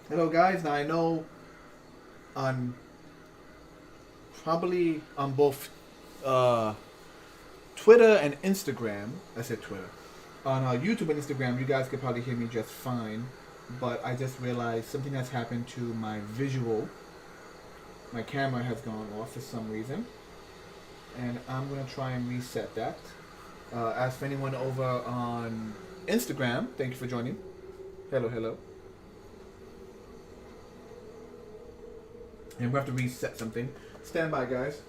Hello, guys. Now I know on probably on both uh, Twitter and Instagram. I said Twitter. On YouTube and Instagram, you guys could probably hear me just fine. But I just realized something has happened to my visual. My camera has gone off for some reason, and I'm gonna try and reset that. As for anyone over on Instagram, thank you for joining. Hello, hello. And we have to reset something. Stand by, guys.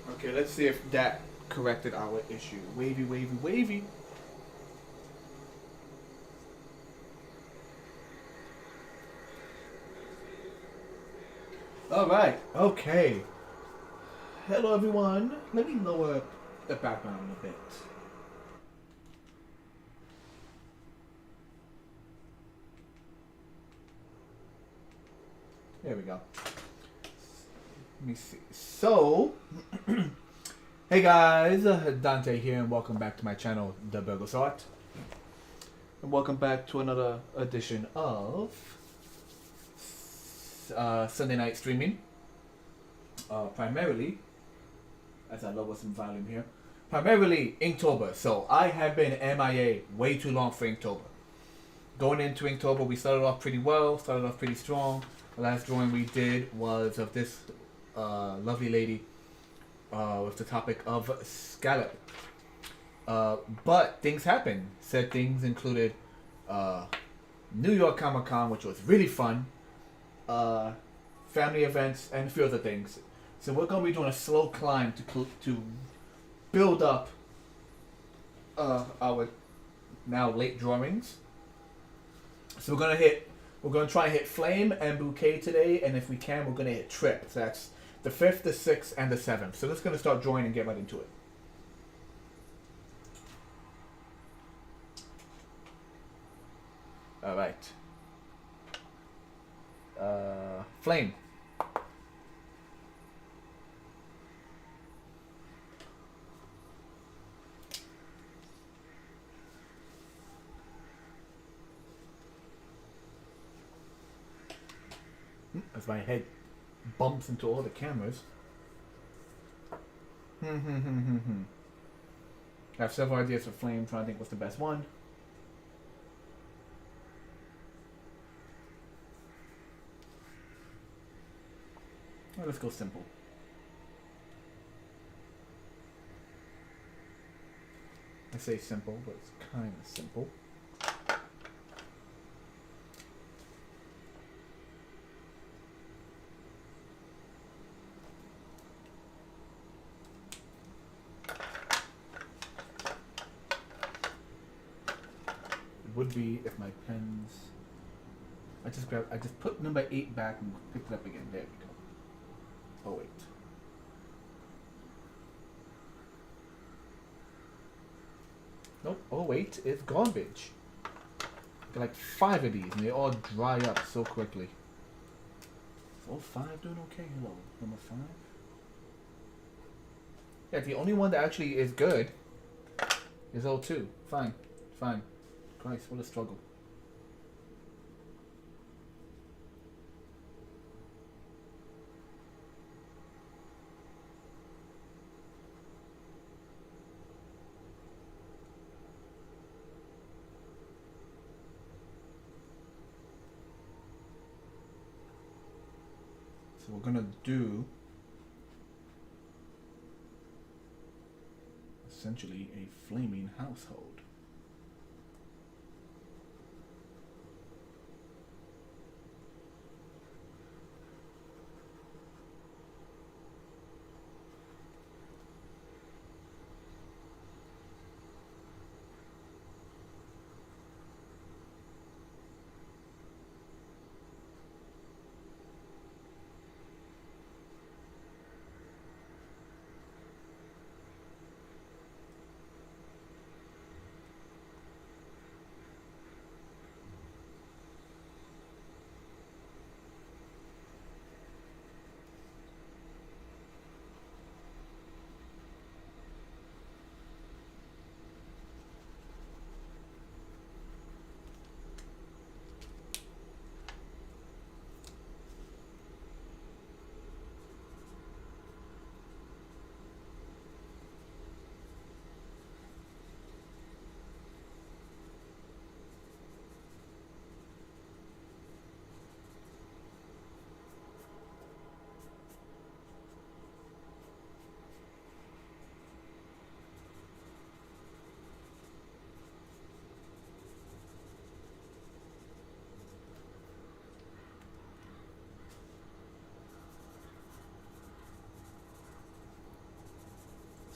Okay, let's see if that corrected our issue. Wavy, wavy, wavy. All right. Okay. Hello, everyone. Let me lower the background a bit. There we go. Let me see. So, hey guys, Dante here, and welcome back to my channel, The Burgle Sort. And welcome back to another edition of Sunday night streaming. Primarily, as I lower some volume here, primarily Inktober. So I have been MIA way too long for Inktober. Going into Inktober, we started off pretty well, started off pretty strong. The last drawing we did was of this lovely lady with the topic of scallop. But things happened. Said things included New York Comic Con, which was really fun, family events, and a few other things. So we're going to be doing a slow climb to build up our now late drawings. So we're gonna try and hit Flame and Bouquet today, and if we can, we're gonna hit Trip. So that's the 5th, the 6th, and the 7th. So let's gonna start drawing and get right into it. All right. Flame. As my head bumps into all the cameras. I have several ideas for Flame, trying to think what's the best one. Well, let's go simple. I say simple, but it's kind of simple. Would be if my pens. I just put number 8 back and picked it up again. There we go. Oh wait. Nope. Oh wait, it's garbage. Got like 5 of these and they all dry up so quickly. Is all 5 doing okay? Hello, number 5. Yeah, the only one that actually is good is 02. Fine, fine. Christ, what a struggle. So we're gonna do essentially a flaming household.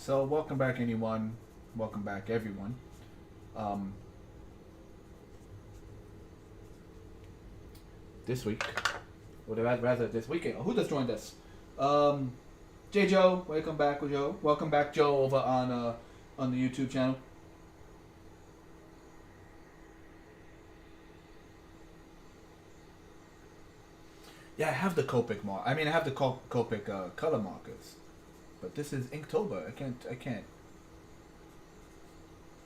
So, welcome back, anyone. Welcome back, everyone. Um, this week, or rather this weekend. Who just joined us? Um, J. Joe, welcome back, Joe. Welcome back, Joe, over on the YouTube channel. Yeah, I have the Copic mark. I mean, I have the Copic color markers, but this is Inktober. I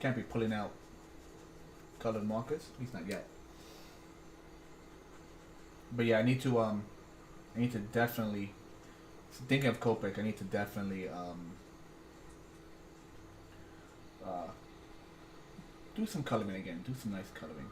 can't be pulling out colored markers. At least not yet. But yeah, I need to definitely. Thinking of Copic, I need to definitely uh, do some coloring again. Do some nice coloring.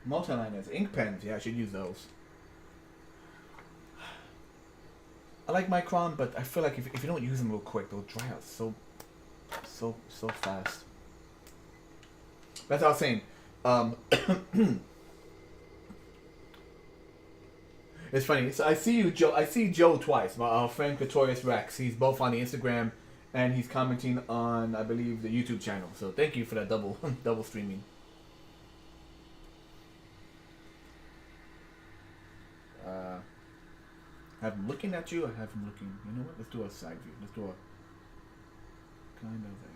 Multiliners, ink pens. Yeah, I should use those. I like Micron, but I feel like if you don't use them real quick, they'll dry out so fast. That's what I was saying. Um, it's funny. So I see you, Joe. I see Joe twice. My friend Pretorius Rex. He's both on the Instagram and he's commenting on, I believe, the YouTube channel. So thank you for that double double streaming. Have him looking at you, or have him looking. You know what? Let's do a side view. Let's do a kind of a.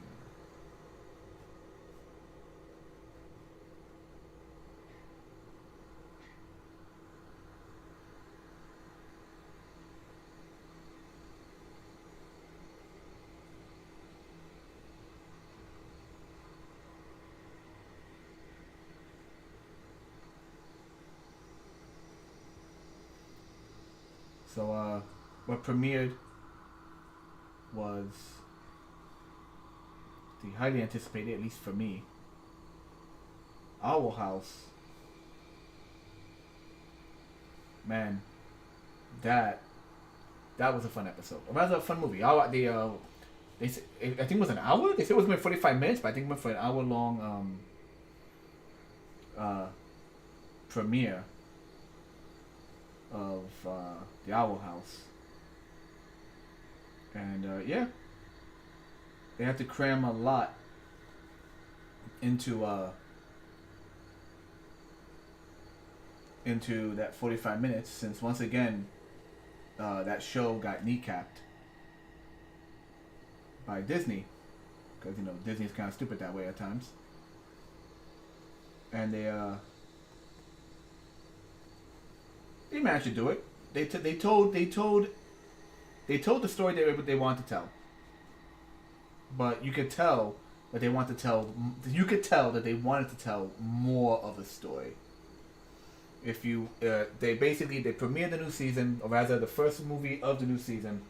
So, what premiered was the highly anticipated, at least for me, Owl House. Man, that was a fun episode. Or rather, a fun movie. I think it was an hour. They said it was meant 45 minutes, but I think it went for an hour long premiere of the Owl House. And yeah, they had to cram a lot into that 45 minutes, since once again that show got kneecapped by Disney, because Disney's kind of stupid that way at times, and they managed to do it. They told the story they wanted to tell, but you could tell that they wanted to tell. You could tell that they wanted to tell more of a story. If you, they premiered the new season, or rather the first movie of the new season,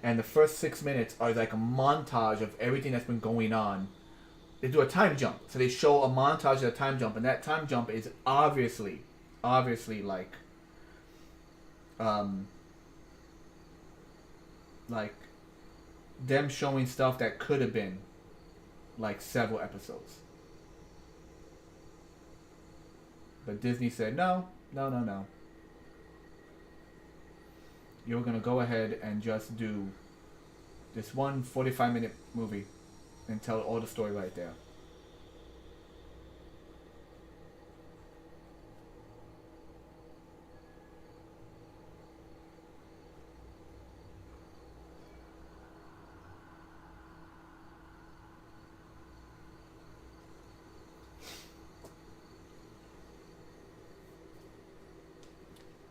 and the first 6 minutes are like a montage of everything that's been going on. They do a time jump, so they show a montage of a time jump, and that time jump is obviously like them showing stuff that could have been like several episodes. But Disney said no. You're gonna go ahead and just do this one 45-minute movie and tell all the story right there.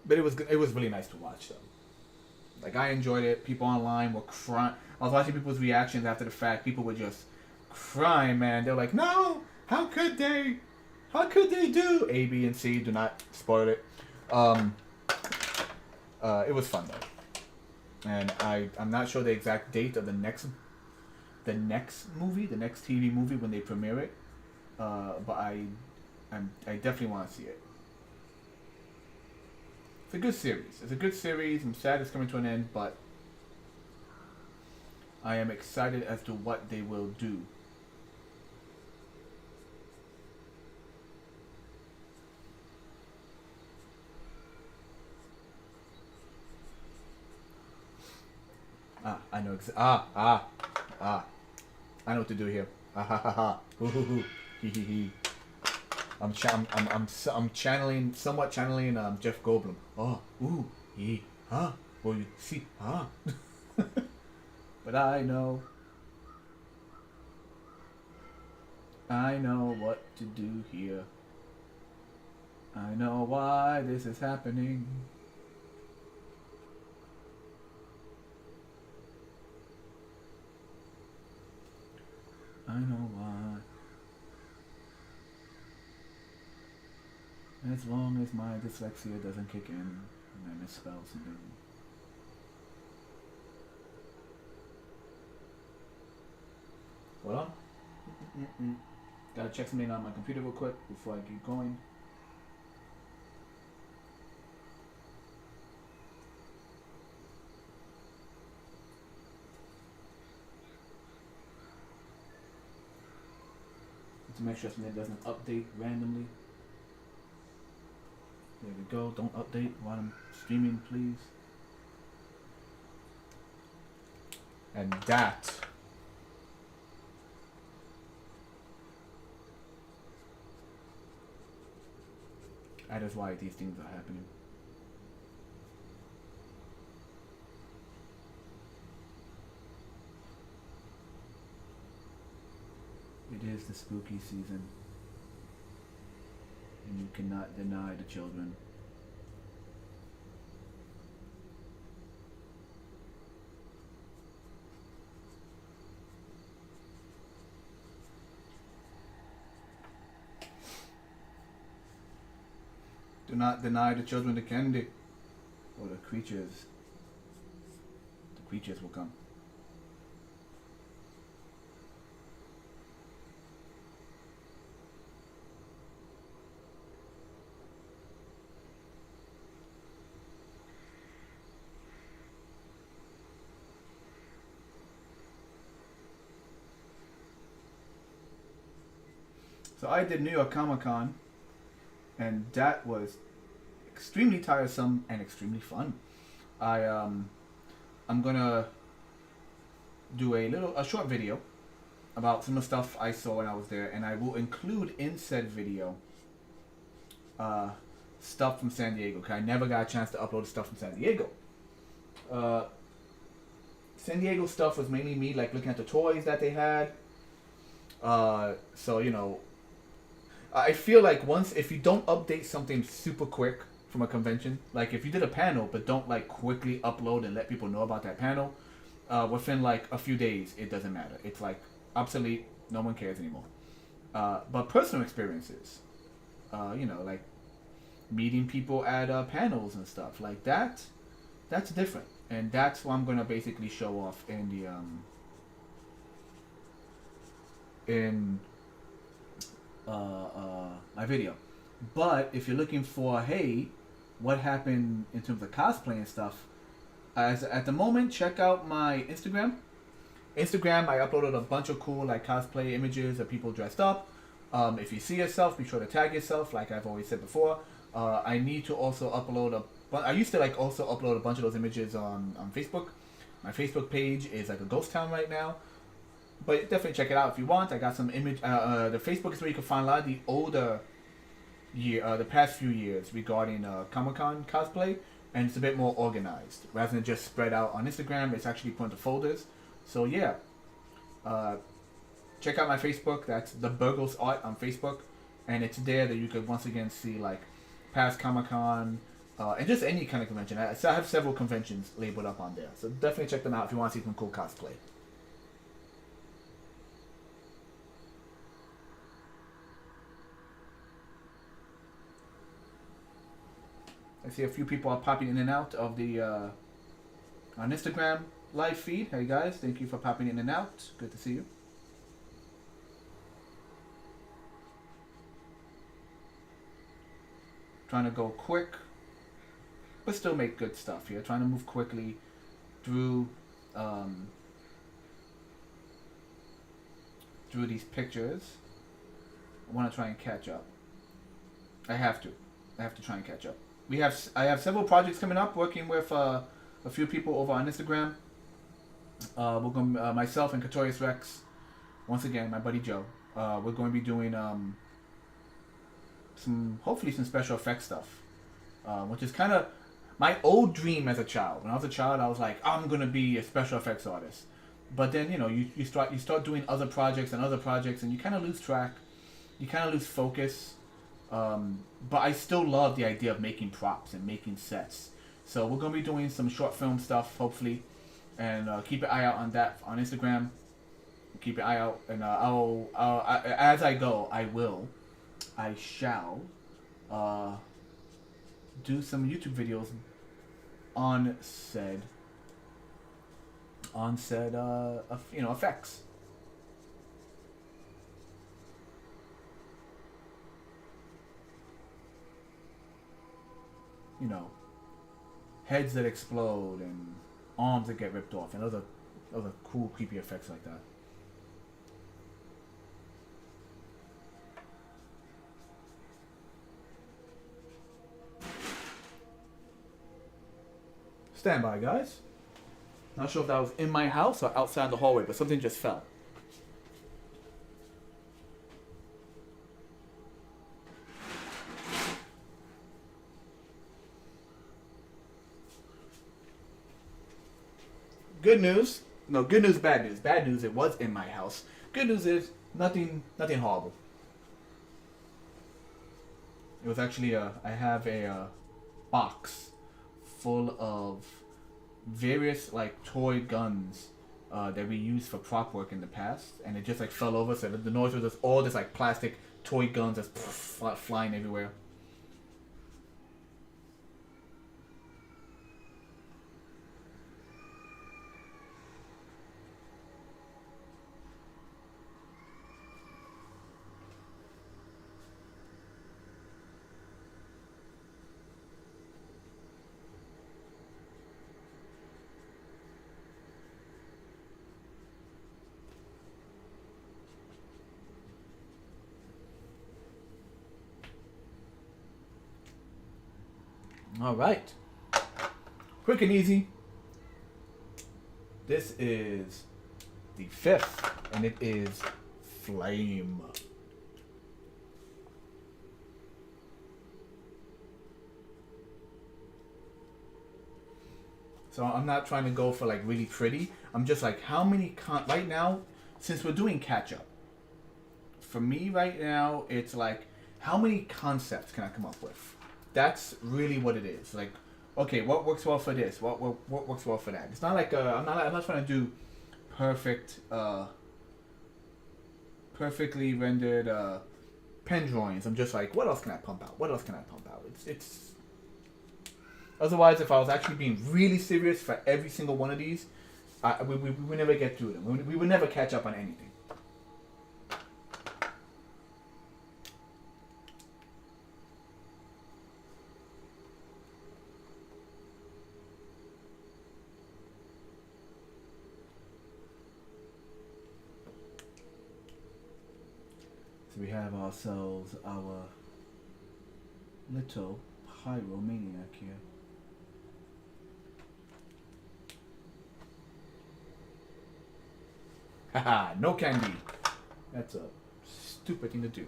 But it was really nice to watch though. Like, I enjoyed it. People online were crying. I was watching people's reactions after the fact. People were just crying, man. They're like, no, how could they? How could they do A, B, and C? Do not spoil it. Um, it was fun though, and I'm not sure the exact date of the next movie, the next TV movie when they premiere it. But I definitely want to see it. It's a good series. It's a good series. I'm sad it's coming to an end, but I am excited as to what they will do. I know. I know what to do here. Ah ha ha ha. Hoo hoo hoo. Hee hee hee. I'm channeling, somewhat channeling Jeff Goldblum. Oh, ooh, he, huh? Well, you see, huh? But I know what to do here. I know why this is happening. I know why. As long as my dyslexia doesn't kick in and I misspell something. Hold on. Gotta check something on my computer real quick before I get going. To make sure something doesn't update randomly. There we go. Don't update while I'm streaming, please. And that is why these things are happening. It is the spooky season, and you cannot deny the children. Do not deny the children the candy, or the creatures will come. So I did New York Comic Con, and that was extremely tiresome and extremely fun. I'm gonna do a short video about some of the stuff I saw when I was there, and I will include in said video stuff from San Diego, because I never got a chance to upload stuff from San Diego. San Diego stuff was mainly me like looking at the toys that they had. So, you know, I feel like if you don't update something super quick from a convention, like if you did a panel but don't like quickly upload and let people know about that panel, within like a few days it doesn't matter. It's like obsolete. No one cares anymore. But personal experiences, you know, like meeting people at panels and stuff like that, that's different, and that's what I'm gonna basically show off in my video. But if you're looking for, hey, what happened in terms of cosplay and stuff, at the moment, check out my Instagram. I uploaded a bunch of cool like cosplay images of people dressed up. If you see yourself, be sure to tag yourself, like I've always said before. I need to also upload I used to like also upload a bunch of those images on Facebook. My Facebook page is like a ghost town right now. But definitely check it out if you want. I got some image. The Facebook is where you can find a lot of the older the past few years regarding Comic-Con cosplay, and it's a bit more organized rather than just spread out on Instagram. It's actually put into folders. So yeah, check out my Facebook. That's the Burgles Art on Facebook, and it's there that you could once again see like past Comic-Con, and just any kind of convention. I have several conventions labeled up on there, so definitely check them out if you want to see some cool cosplay. I see a few people are popping in and out of the on Instagram live feed. Hey guys, thank you for popping in and out. Good to see you. Trying to go quick, but still make good stuff here. Trying to move quickly through through these pictures. I want to try and catch up. I have to try and catch up. I have several projects coming up. Working with a few people over on Instagram. We're going myself and Katorius Rex. Once again, my buddy Joe. We're going to be doing hopefully some special effects stuff, which is kind of my old dream as a child. When I was a child, I was like, I'm gonna be a special effects artist. But then you start doing other projects, and you kind of lose track. You kind of lose focus. But I still love the idea of making props and making sets. So we're gonna be doing some short film stuff, hopefully, and keep an eye out on that on Instagram. Keep an eye out, and as I go, I shall do some YouTube videos on said effects. Heads that explode and arms that get ripped off and other cool creepy effects like that. Stand by, guys. Not sure if that was in my house or outside the hallway, but something just fell. Good news. No, good news, bad news. Bad news, it was in my house. Good news is nothing horrible. It was actually I have a box full of various like toy guns that we used for prop work in the past, and it just like fell over. So the noise was just all this like plastic toy guns just flying everywhere. All right, quick and easy. This is the 5th, and it is Flame. So I'm not trying to go for like really pretty. I'm just like, how many right now, since we're doing catch up, for me right now, it's like, how many concepts can I come up with? That's really what it is. Like, okay, what works well for this? What works well for that? It's not like I'm not trying to do perfectly rendered pen drawings. I'm just like, what else can I pump out? What else can I pump out? It's otherwise, if I was actually being really serious for every single one of these, we would never get through them. We would never catch up on anything. We have ourselves our little pyromaniac here. Haha, no candy. That's a stupid thing to do.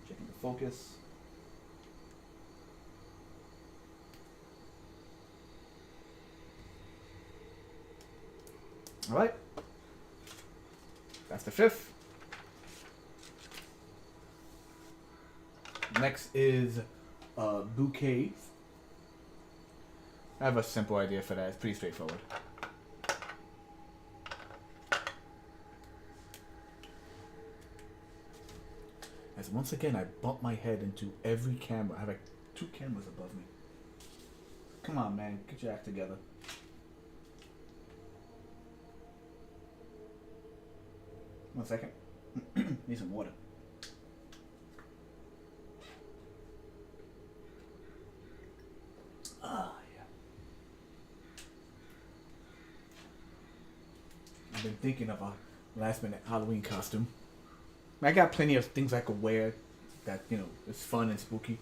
Checking the focus. Alright. That's the 5th. Next is bouquets. I have a simple idea for that. It's pretty straightforward. As once again, I bump my head into every camera. I have like 2 cameras above me. Come on, man. Get your act together. One second. Need some water. Ah, yeah. I've been thinking of a last minute Halloween costume. I got plenty of things I could wear that, you know, is fun and spooky.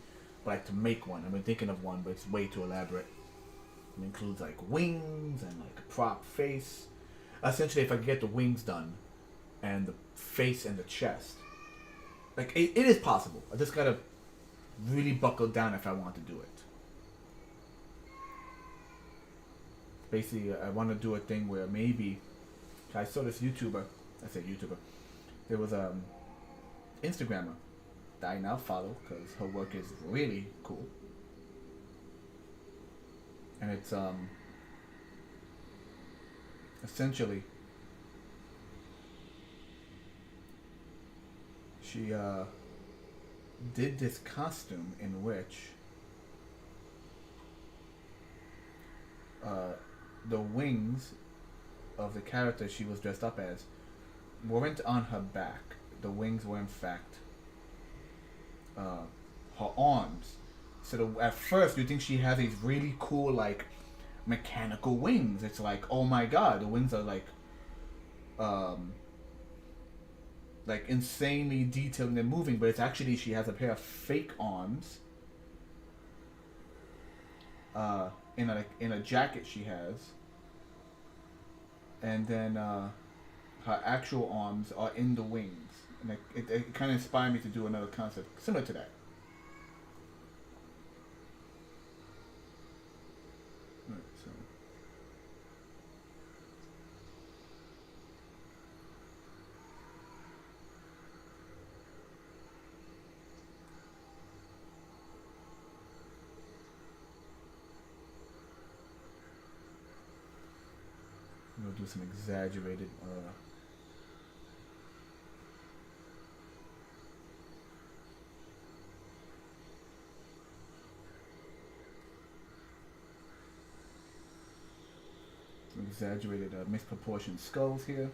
But like to make one, I've been thinking of one, but it's way too elaborate. It includes like wings and like a prop face. Essentially, if I could get the wings done and the face and the chest, like it is possible. I just gotta really buckle down if I want to do it. Basically, I want to do a thing where maybe I saw this YouTuber. I said YouTuber. There was Instagrammer that I now follow because her work is really cool, and it's essentially she did this costume in which the wings of the character she was dressed up as weren't on her back. The wings were in fact her arms. So at first you think she has these really cool like mechanical wings. It's like, oh my god, the wings are like insanely detailed and moving, but it's actually she has a pair of fake arms in a jacket she has, and then her actual arms are in the wings. And it kind of inspired me to do another concept similar to that. Right, so. We'll do some exaggerated misproportioned skulls here.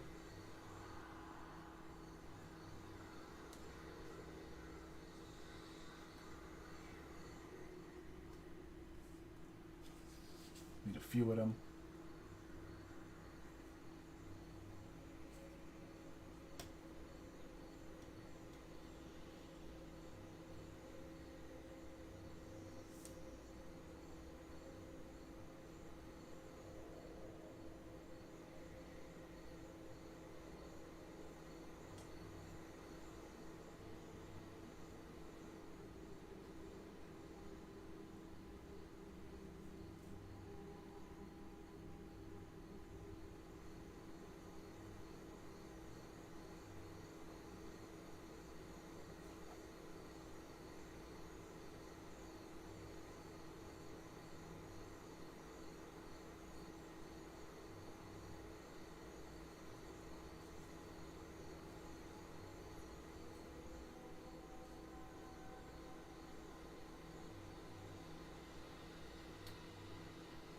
Need a few of them.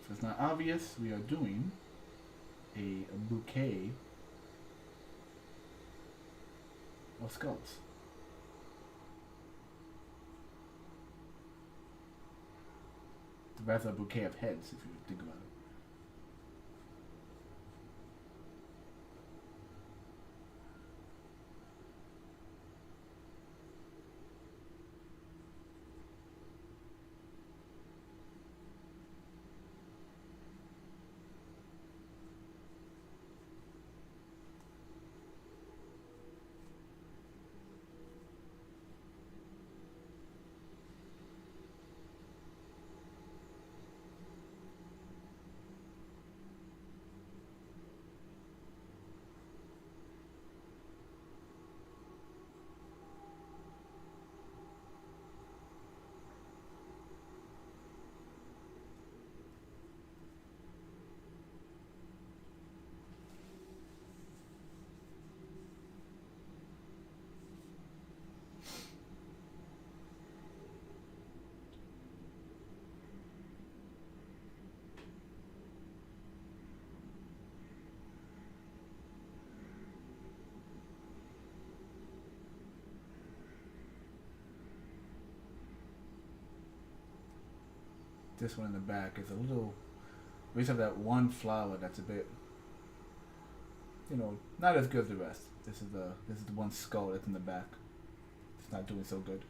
So it's not obvious we are doing a bouquet of skulls. Rather a bouquet of heads, if you think about it. This one in the back is a little. We just have that one flower that's a bit, not as good as the rest. This is the one skull that's in the back. It's not doing so good.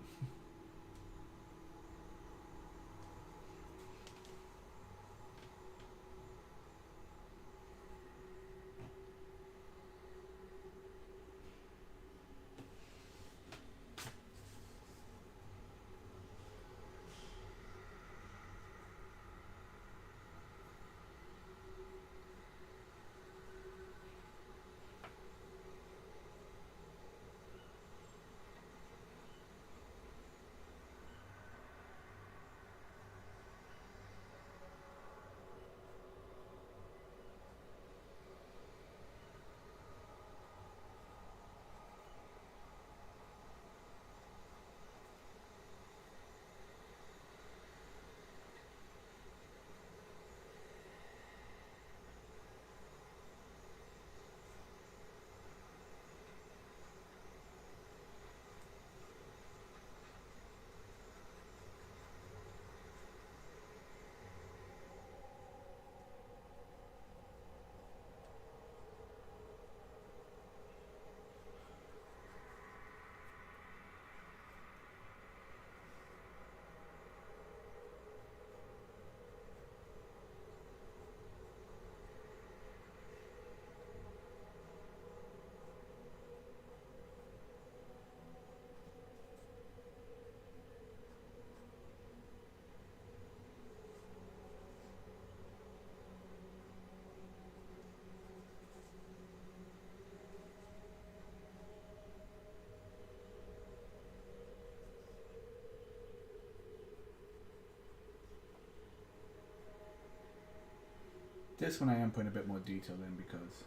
This one I am putting a bit more detail in because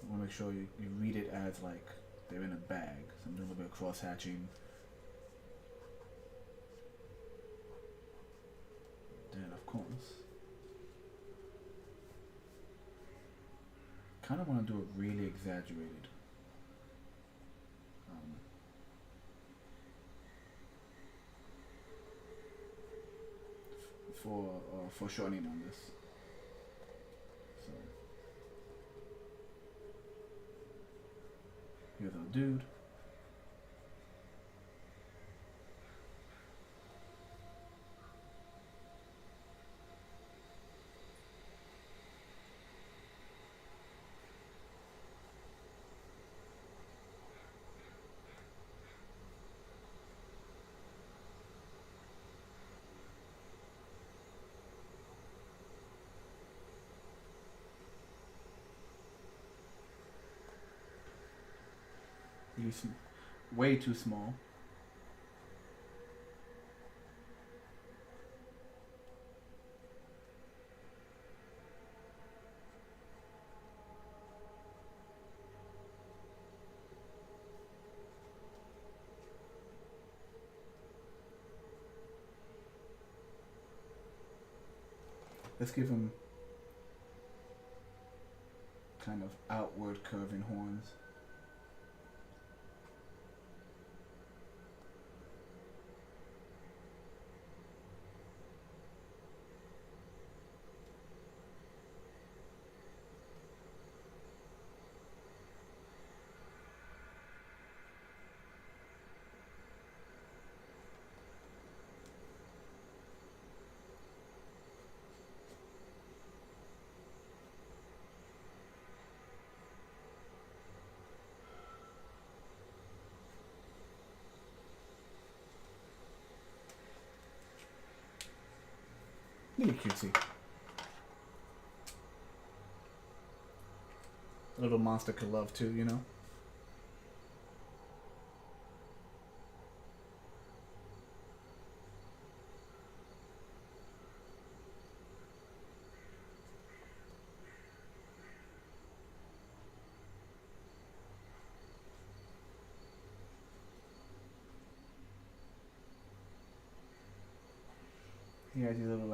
I want to make sure you read it as like they're in a bag. So I'm doing a little bit of cross hatching. Then of course, kind of want to do it really exaggerated. For shortening on this. So here's our dude. Really way too small. Let's give him kind of outward curving horns. Really cutesy. A little monster could love too, you know? He has these little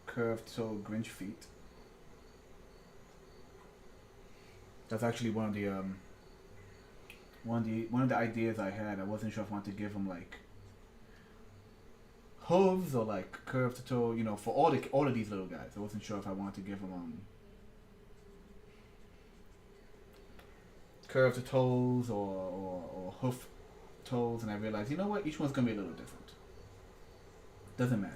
curved toe Grinch feet. That's actually one of the one of the ideas I had, I wasn't sure if I wanted to give him like hooves or like curved to toe. You know, for all of these little guys, I wasn't sure if I wanted to give him curved to toes or hoof toes, and I realized, you know what, each one's gonna be a little different. Doesn't matter.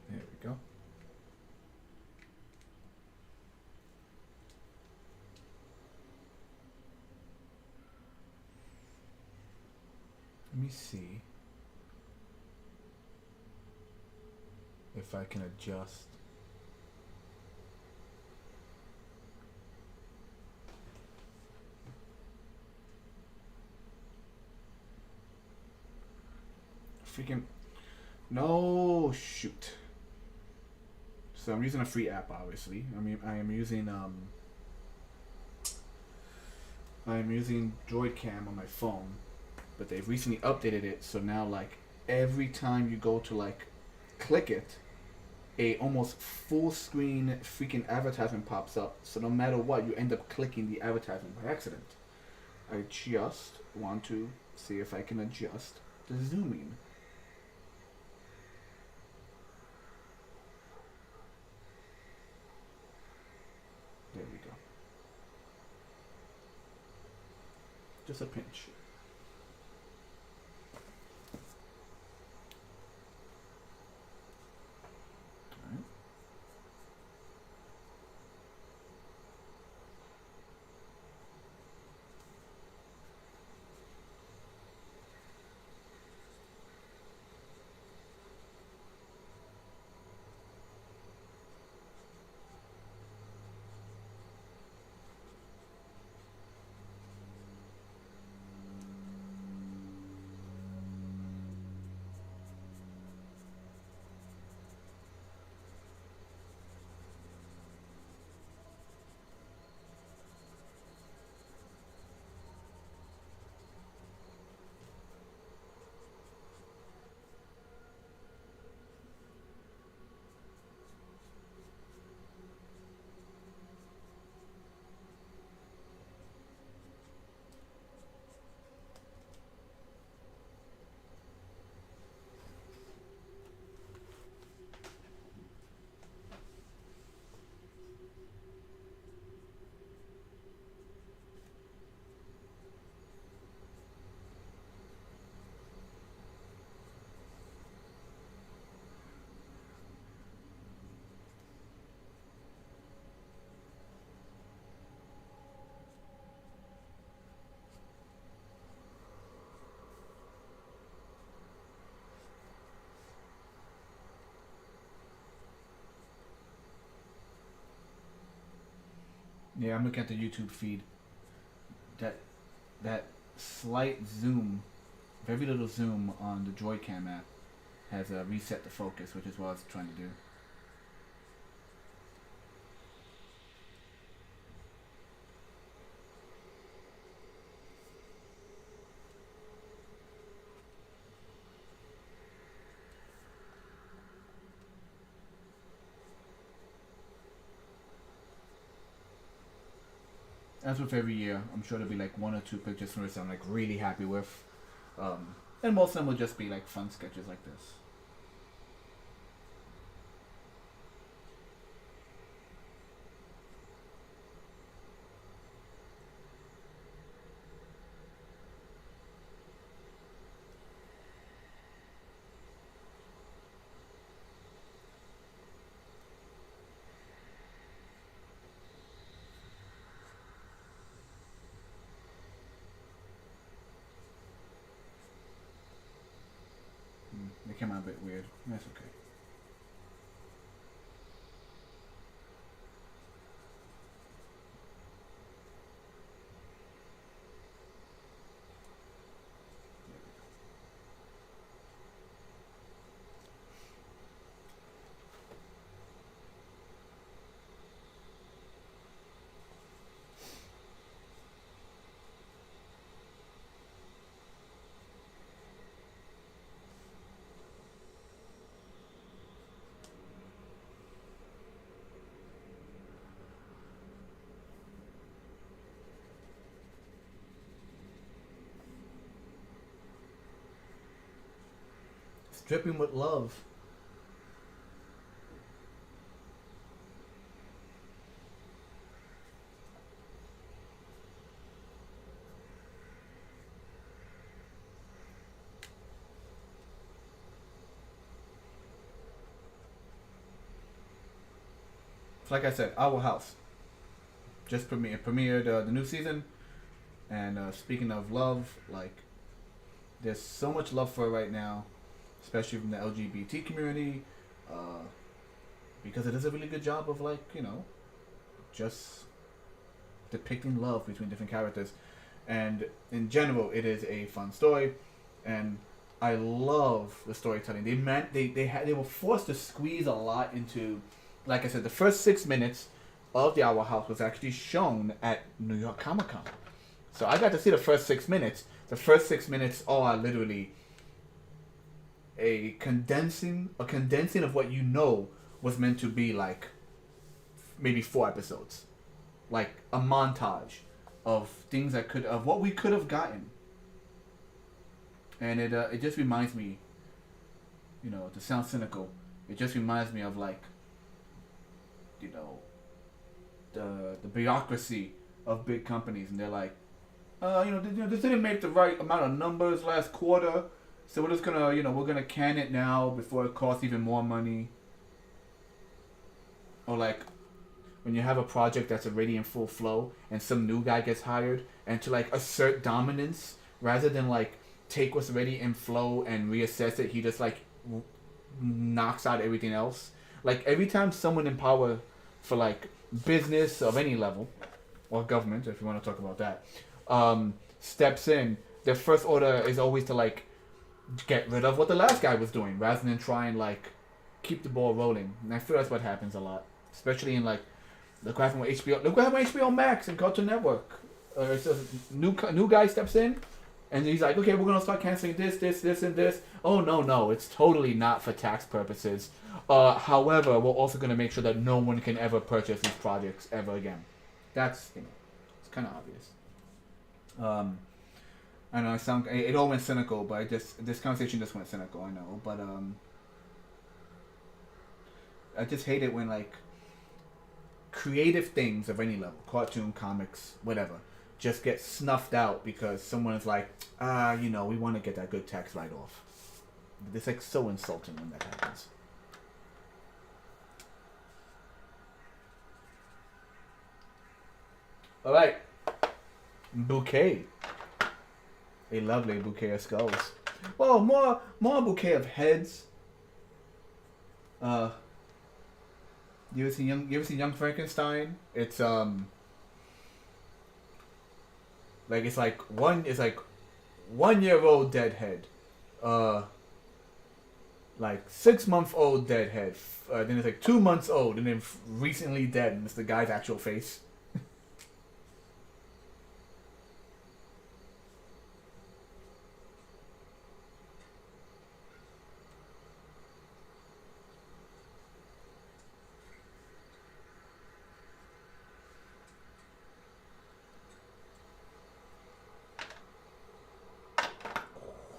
There we go. Let me see if I can adjust. Freaking no, shoot. So I'm using a free app, obviously. I mean, I am using Droid Cam on my phone, but they've recently updated it, so now like every time you go to like click it, a almost full screen freaking advertisement pops up. So no matter what, you end up clicking the advertisement by accident. I just want to see if I can adjust the zooming. There we go. Just a pinch. Alright. Yeah, I'm looking at the YouTube feed. That slight zoom, very little zoom on the Joy-Cam app has reset the focus, which is what I was trying to do. as with every year, I'm sure there'll be like one or two pictures from which I'm like really happy with, and most of them will just be like fun sketches like this. They came out a bit weird. That's okay. It's dripping with love. Like I said, Our House just premiered the new season. And speaking of love, like there's so much love for it right now, especially from the LGBT community, uh, because it does a really good job of like just depicting love between different characters, and in general, it is a fun story, and I love the storytelling. They were forced to squeeze a lot into, like I said, the first 6 minutes of the Our House was actually shown at New York Comic Con. So I got to see the first 6 minutes. The first 6 minutes are literally a condensing of what was meant to be like maybe 4 episodes, like a montage of things of what we could have gotten, and it just reminds me, to sound cynical, it just reminds me of like, the bureaucracy of big companies, and they're like, this didn't make the right amount of numbers last quarter, so we're just gonna, we're gonna can it now before it costs even more money. Or like, when you have a project that's already in full flow and some new guy gets hired, and to like assert dominance rather than like take what's already in flow and reassess it, he just like knocks out everything else. Like every time someone in power for like business of any level, or government, if you want to talk about that, steps in, their first order is always to like get rid of what the last guy was doing, rather than try and like keep the ball rolling. And I feel that's what happens a lot, especially in like, look what happened with HBO. Look what happened with HBO Max and Cartoon Network. So new guy steps in, and he's like, okay, we're gonna start canceling this, and this. Oh no, it's totally not for tax purposes. However, we're also gonna make sure that no one can ever purchase these projects ever again. That's it's kind of obvious. I know it all went cynical, but this conversation just went cynical. I know, but I just hate it when like creative things of any level, cartoon, comics, whatever, just get snuffed out because someone is like, we want to get that good tax write-off. It's like so insulting when that happens. All right, bouquet. A lovely bouquet of skulls. Well, more bouquet of heads. You ever seen Young Frankenstein? It's like 1 year old dead head, like 6 month old dead head. Then it's like 2 months old, and then recently dead, and it's the guy's actual face.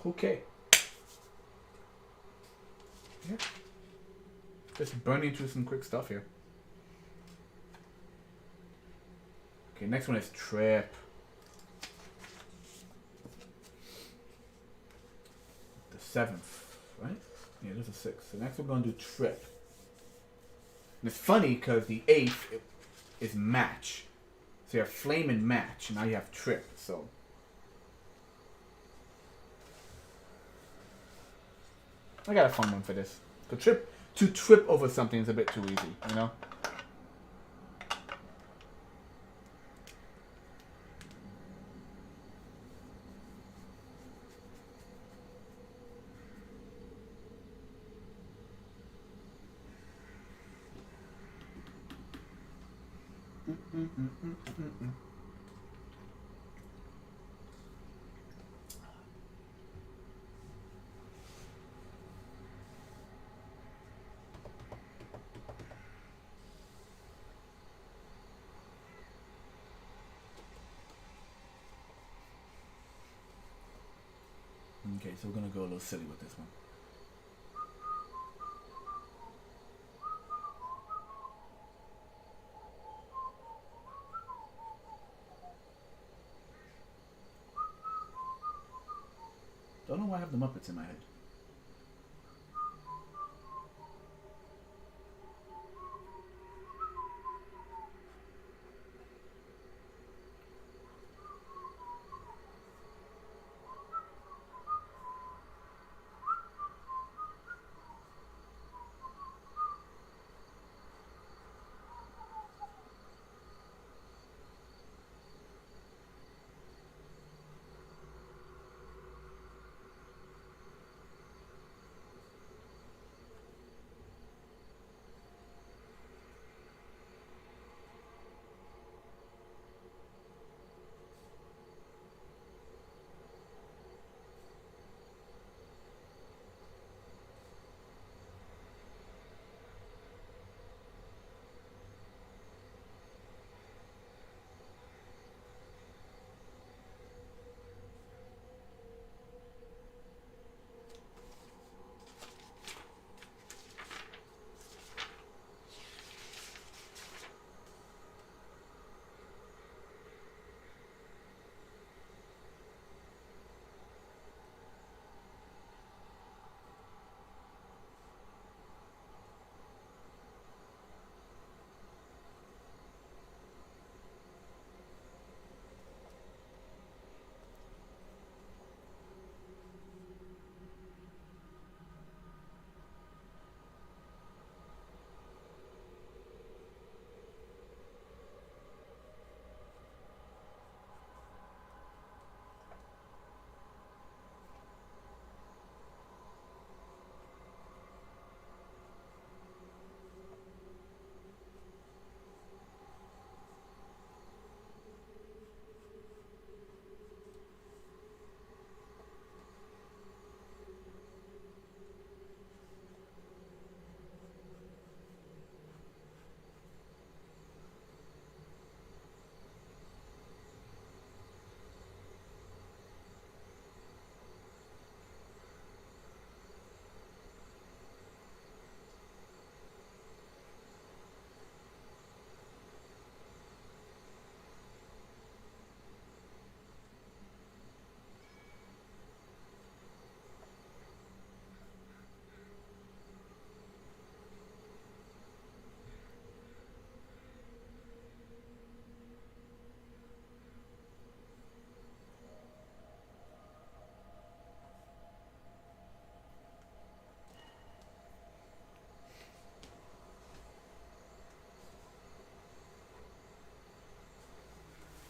Okay. Yeah. Just burning through some quick stuff here. Okay, next one is Trip. The 7th, right? Yeah, there's a 6th. So next we're going to do Trip. And it's funny because the 8th is Match. So you have Flame and Match, and now you have Trip, so. I got a fun one for this. To trip over something is a bit too easy, you know? Okay, so we're gonna go a little silly with this one. Don't know why I have the Muppets in my head.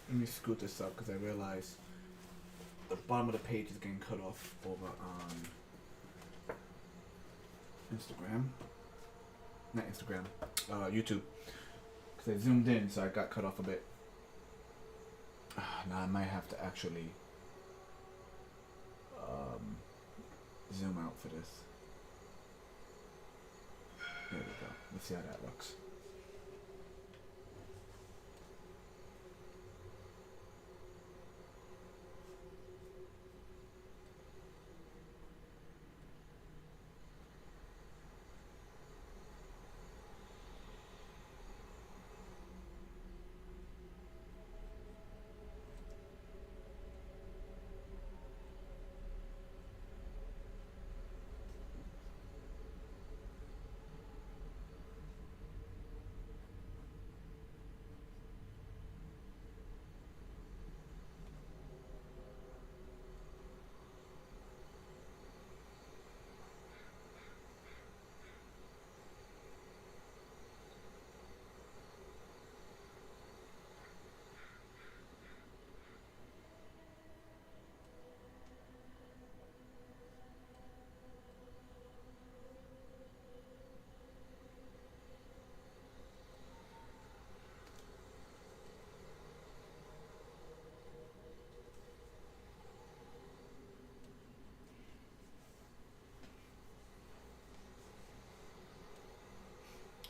Let me scoot this up because I realize the bottom of the page is getting cut off over on Instagram. Not Instagram, YouTube. Because I zoomed in, so I got cut off a bit. Now I might have to actually zoom out for this. There we go. Let's see how that looks.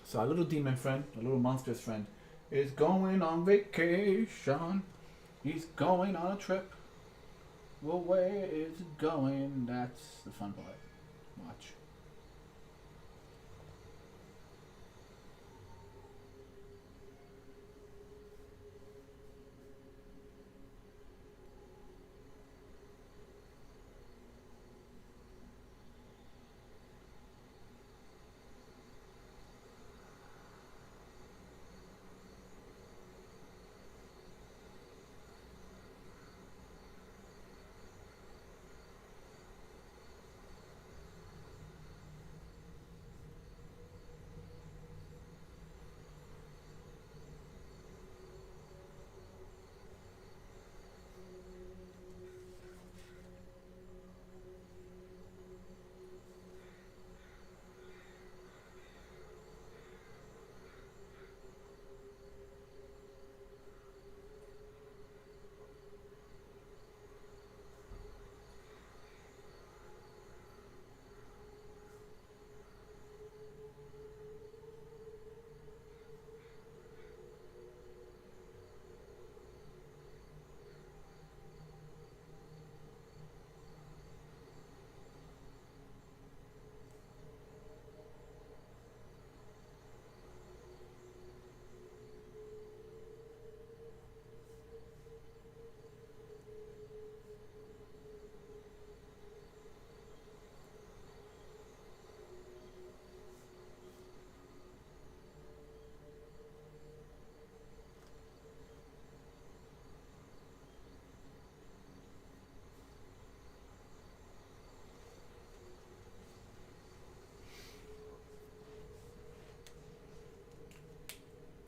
So our little demon friend, a little monstrous friend, is going on vacation. He's going on a trip. Well, where is it going? That's the fun part. Watch.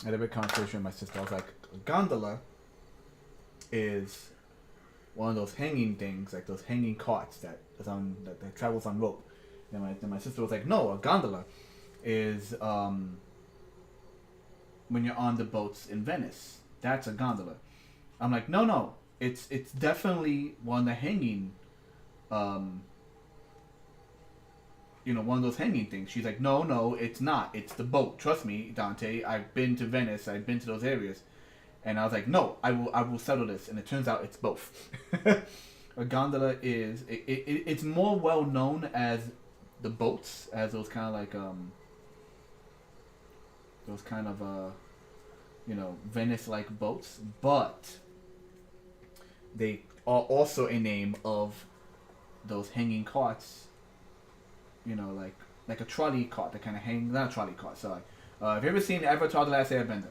I had a big conversation with my sister. I was like, a gondola is one of those hanging things, like those hanging carts that travels on rope. And my sister was like, no, a gondola is when you're on the boats in Venice. That's a gondola. I'm like, no, it's definitely one of the hanging, one of those hanging things. She's like, no, it's not. It's the boat. Trust me, Dante. I've been to Venice. I've been to those areas. And I was like, no, I will settle this. And it turns out it's both. A gondola is it's more well known as the boats, as those kind of like Venice like boats, but they are also a name of those hanging carts. Like a trolley cart that kind of hang. Not a trolley cart. Sorry. Have you ever seen Avatar: The Last Airbender?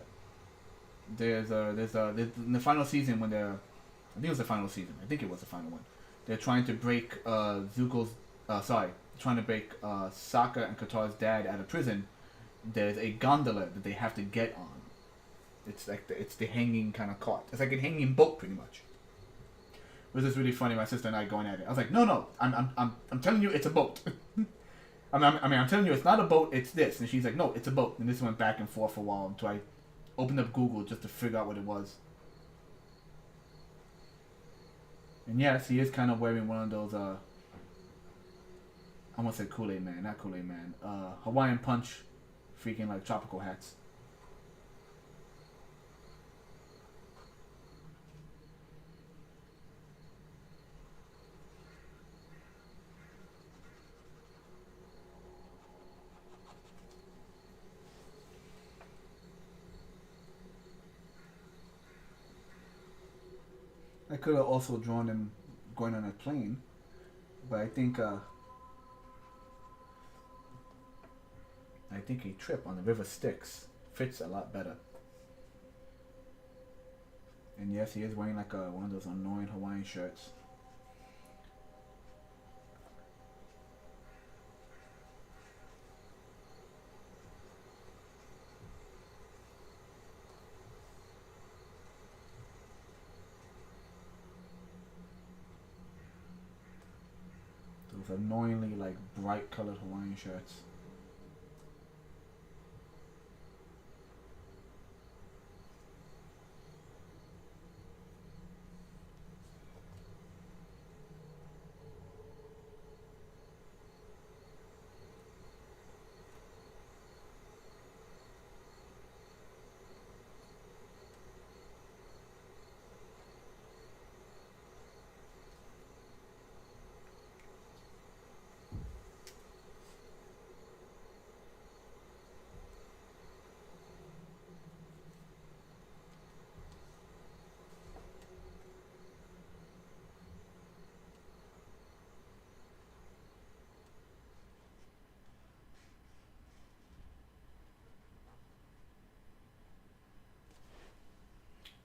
There's in the final season when they're, I think it was the final season. I think it was the final one. They're trying to break Zuko's, trying to break Sokka and Katara's dad out of prison. There's a gondola that they have to get on. It's like it's the hanging kind of cart. It's like a hanging boat, pretty much. It was just really funny. My sister and I going at it. I was like, no, I'm telling you, it's a boat. I'm telling you, it's not a boat. It's this. And she's like, no, it's a boat. And this went back and forth for a while until I opened up Google just to figure out what it was. And yes, he is kind of wearing one of those, I want to say Kool-Aid Man, not Kool-Aid Man, Hawaiian Punch freaking like tropical hats. I could have also drawn him going on a plane, but I think a trip on the River Styx fits a lot better. And yes, he is wearing like one of those annoying Hawaiian shirts. Those annoyingly like bright colored Hawaiian shirts.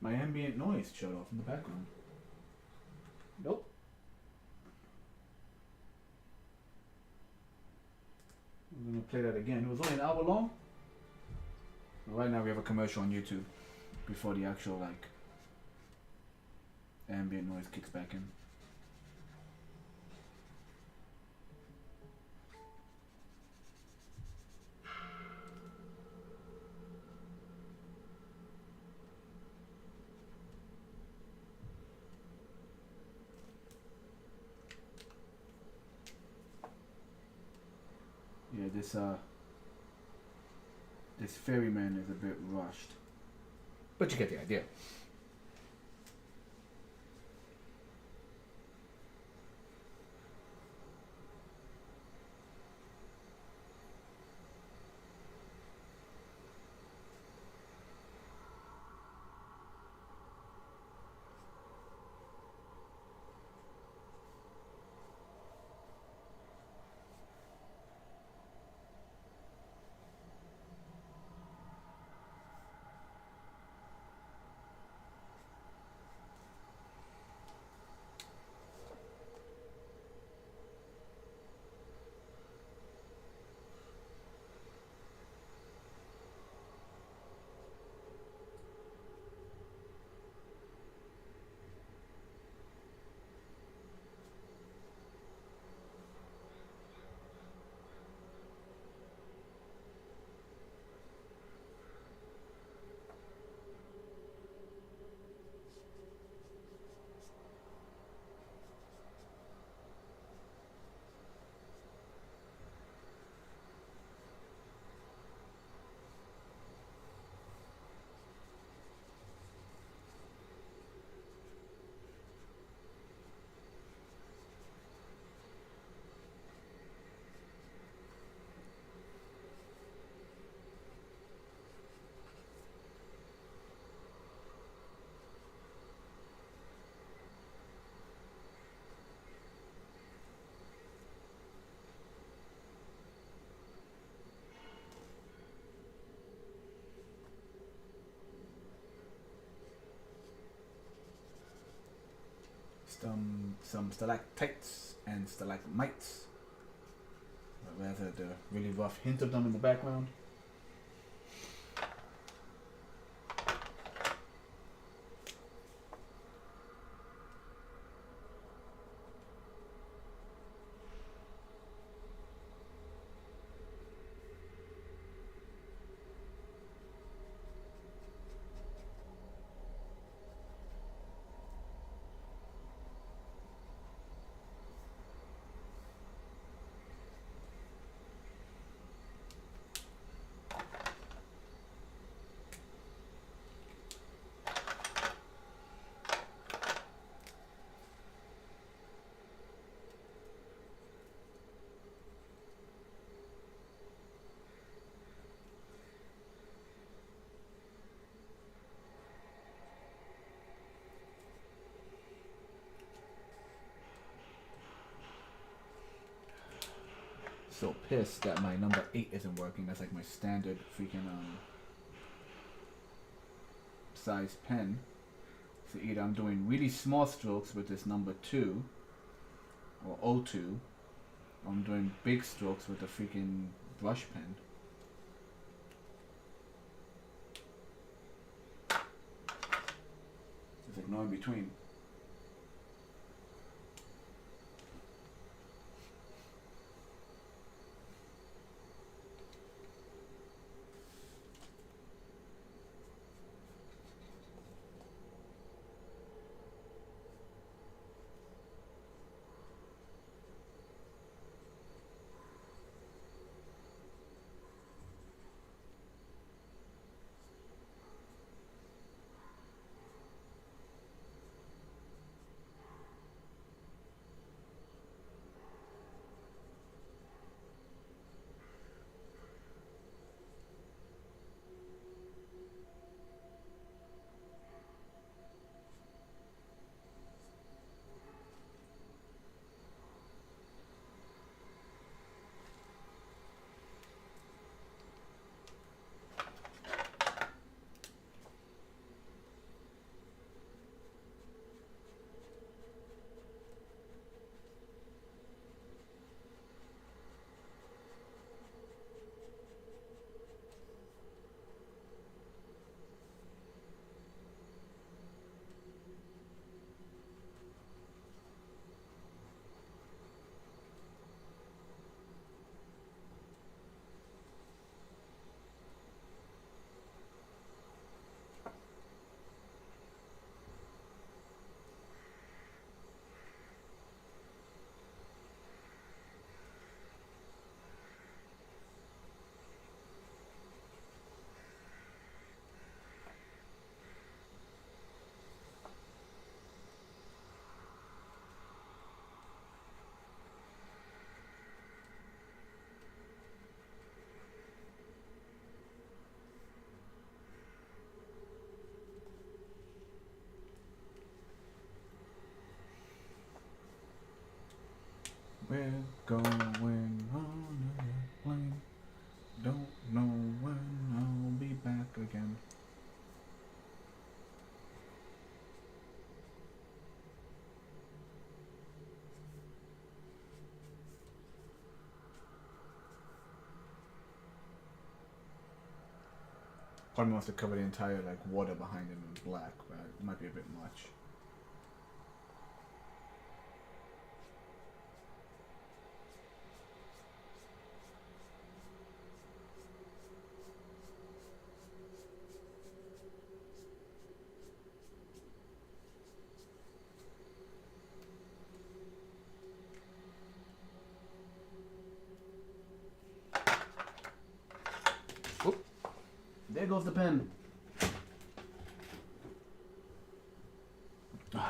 My ambient noise shut off in the background. Nope. I'm gonna play that again. It was only an hour long. Right now we have a commercial on YouTube before the actual like ambient noise kicks back in. Yeah, this ferryman is a bit rushed. But you get the idea. Some stalactites and stalagmites. Or rather, the really rough hint of them in the background. So pissed that my number 8 isn't working. That's like my standard freaking size pen. So either I'm doing really small strokes with this number 2 or O2, or I'm doing big strokes with a freaking brush pen. There's like no in between. We're going on a plane. Don't know when I'll be back again. Part of me wants to cover the entire like water behind him in black, but it might be a bit much. Oop. There goes the pen.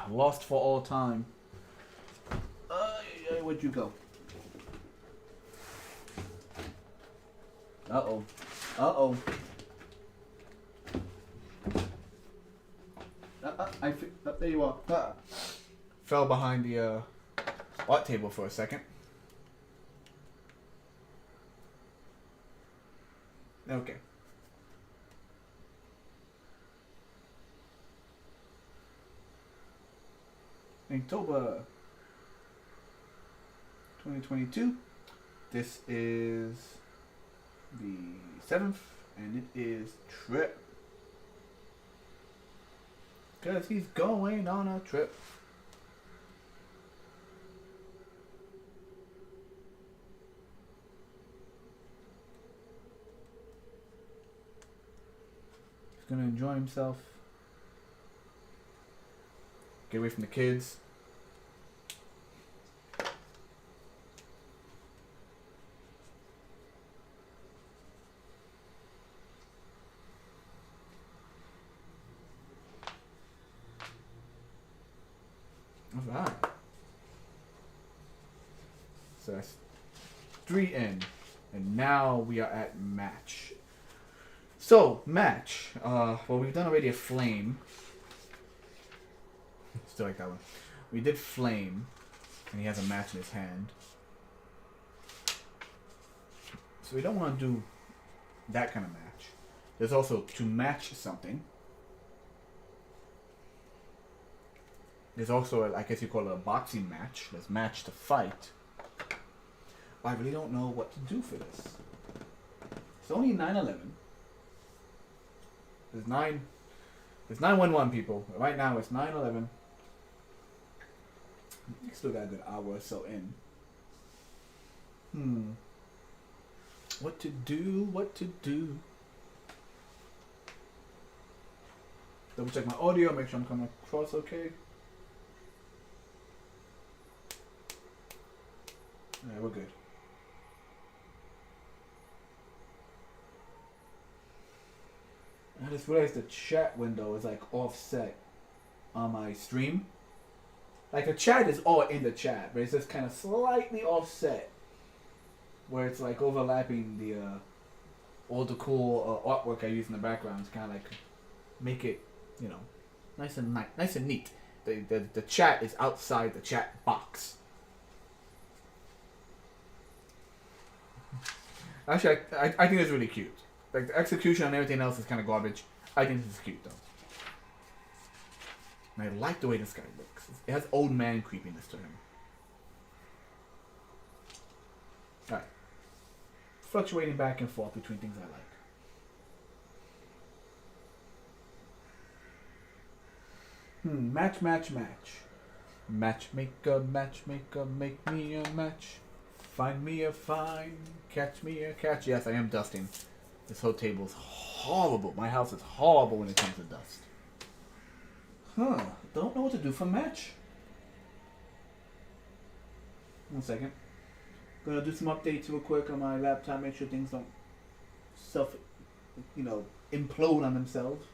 Lost for all time. Where'd you go? Uh-oh. Uh-oh. There you are. Fell behind the art table for a second. Okay. Inktober 2022. This is the 7th, and it is Trip. Because he's going on a trip. He's going to enjoy himself. Get away from the kids. Alright. So that's 3 in. And now we are at match. So, match. Well, we've done already a flame. Still like that one. We did flame. And he has a match in his hand. So we don't want to do that kind of match. There's also to match something. There's also, I guess you call it a boxing match. There's match to fight. But I really don't know what to do for this. It's only 9/11. There's 9/11 people. Right now it's 9/11. Still got a good hour or so in. What to do? What to do? Double check my audio. Make sure I'm coming across okay. Yeah, we're good. I just realized the chat window is like offset on my stream. Like the chat is all in the chat, but it's just kind of slightly offset, where it's like overlapping the all the cool artwork I use in the background to kind of like make it, you know, nice and neat. The chat is outside the chat box. Actually, I think it's really cute. Like the execution and everything else is kind of garbage. I think this is cute though. And I like the way this guy looks. It has old man creepiness to him. Alright. Fluctuating back and forth between things I like. Match. Matchmaker, make me a match. Find me a find, catch me a catch. Yes, I am dusting. This whole table is horrible. My house is horrible when it comes to dust. Don't know what to do for match. 1 second. Gonna do some updates real quick on my laptop. Make sure things don't implode on themselves.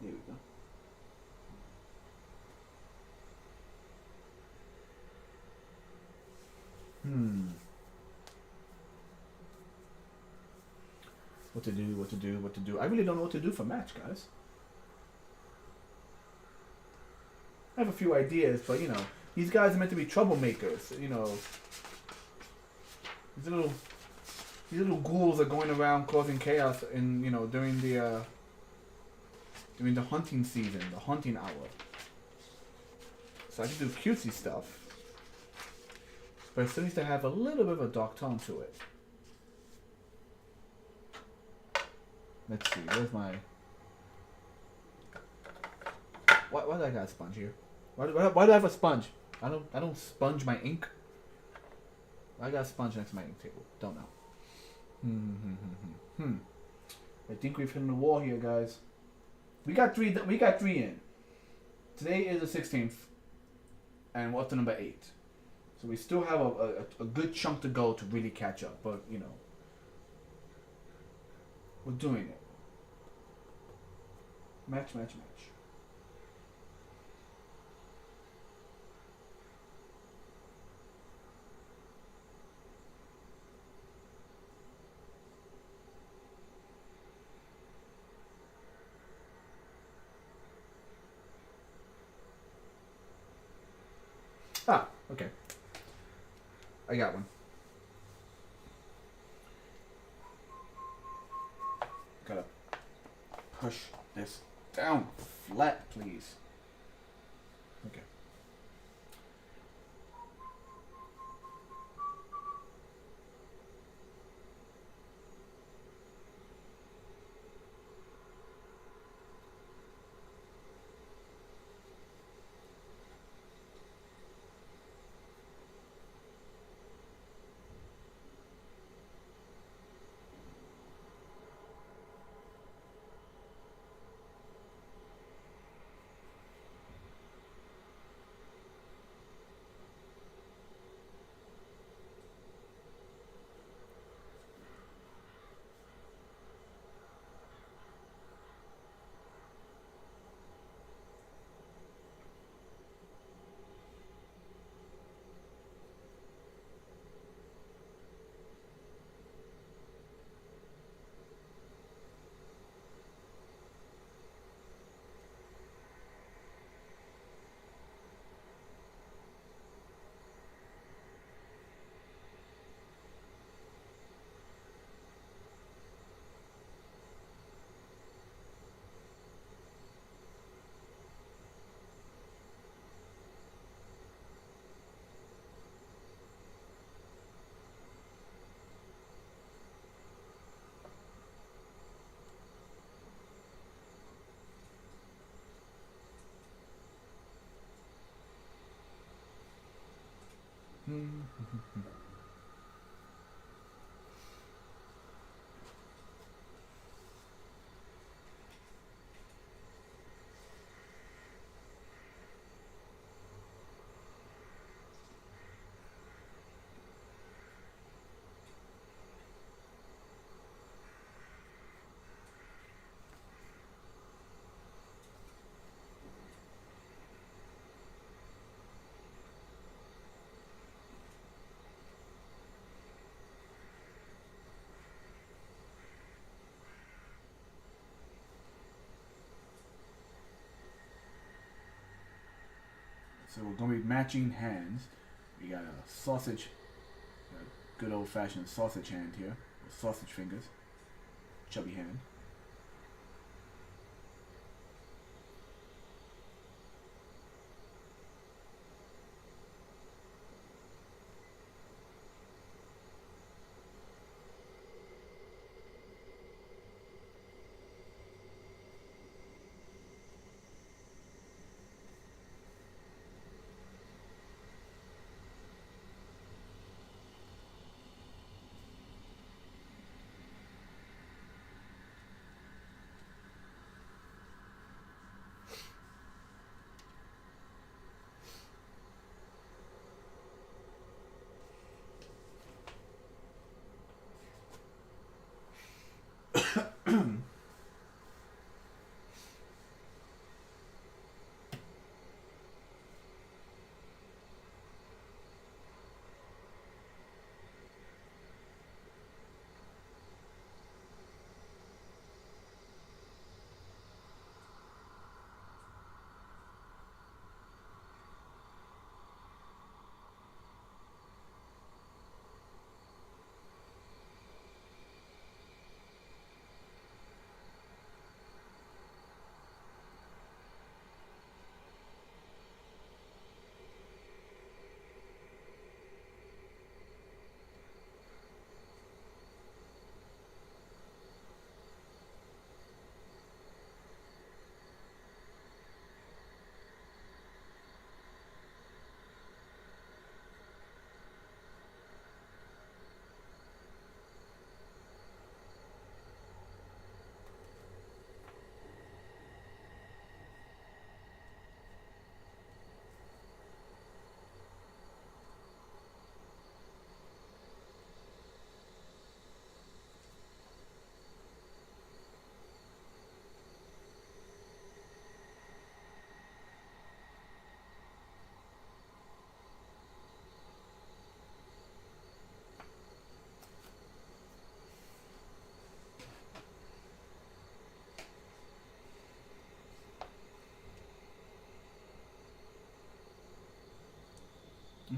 There we go. What to do. I really don't know what to do for match, guys. I have a few ideas, but these guys are meant to be troublemakers. These little these little ghouls are going around causing chaos in during the hunting season, the hunting hour. So I can do cutesy stuff, but it still needs to have a little bit of a dark tone to it. Let's see, where's my... Why do I got a sponge here? Why do I have a sponge? I don't sponge my ink. I got a sponge next to my ink table. Don't know. I think we've hit the wall here, guys. We got three in. Today is the 16th, and we're up to number 8. So we still have a good chunk to go to really catch up, but we're doing it. Match. Ah, okay. I got one. Gotta push this down flat, please. Okay. So we're going to be matching hands. We got a sausage, a good old-fashioned sausage hand here, with sausage fingers, chubby hand.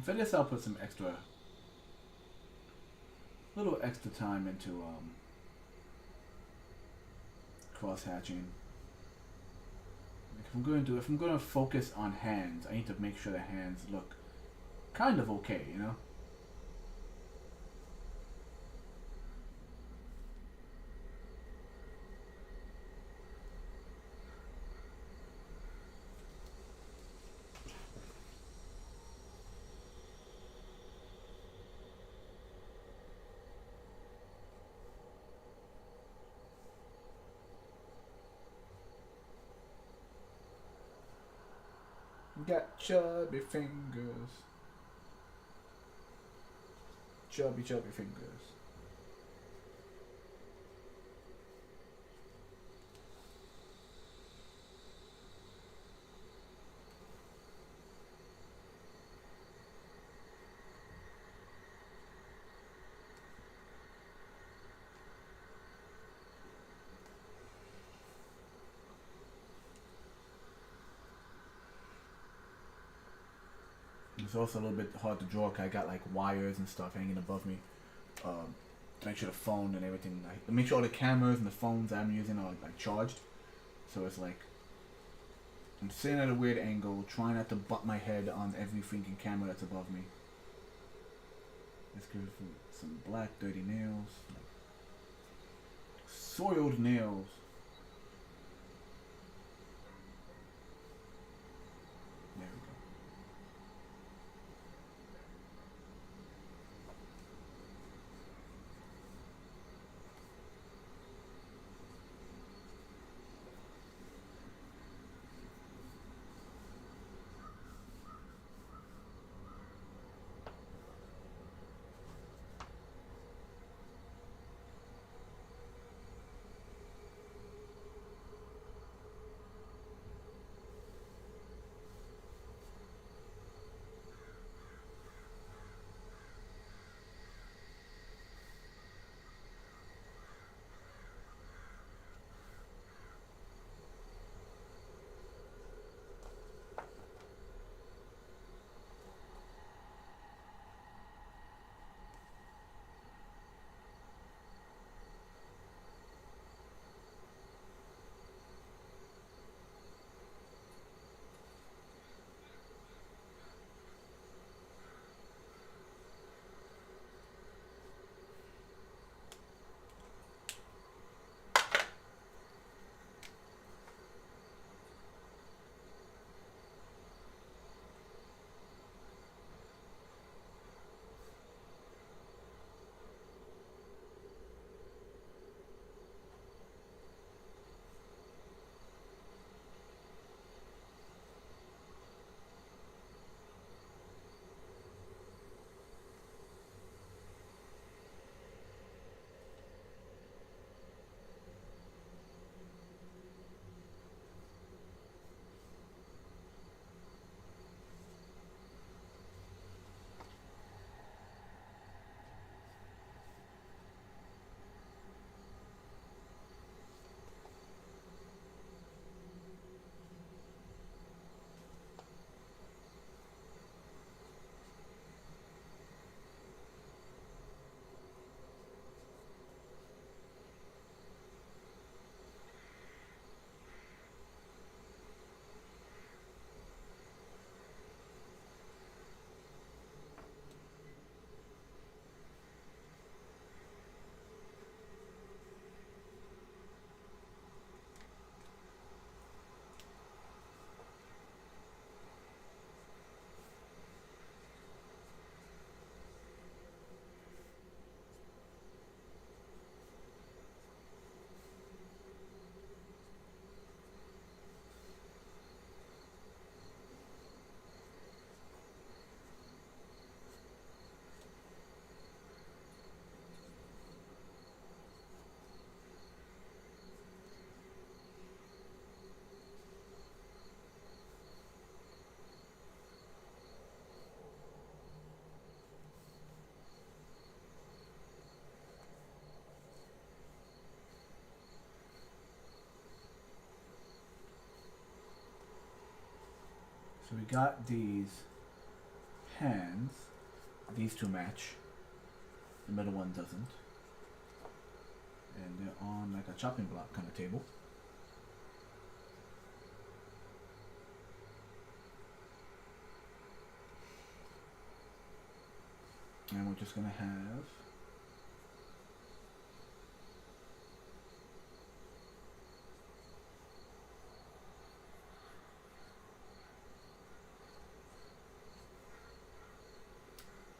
For this, I'll put some little extra time into cross hatching. If I'm going to focus on hands, I need to make sure the hands look kind of okay, you know. Got chubby fingers. Chubby fingers. It's also a little bit hard to draw because I got like wires and stuff hanging above me. To make sure the phone and everything, like, to make sure all the cameras and the phones I'm using are like charged. So it's like I'm sitting at a weird angle, trying not to butt my head on every freaking camera that's above me. Let's give it some black dirty nails, like soiled nails. There we go. So we got these hands, these two match. The middle one doesn't. And they're on like a chopping block kind of table. And we're just going to have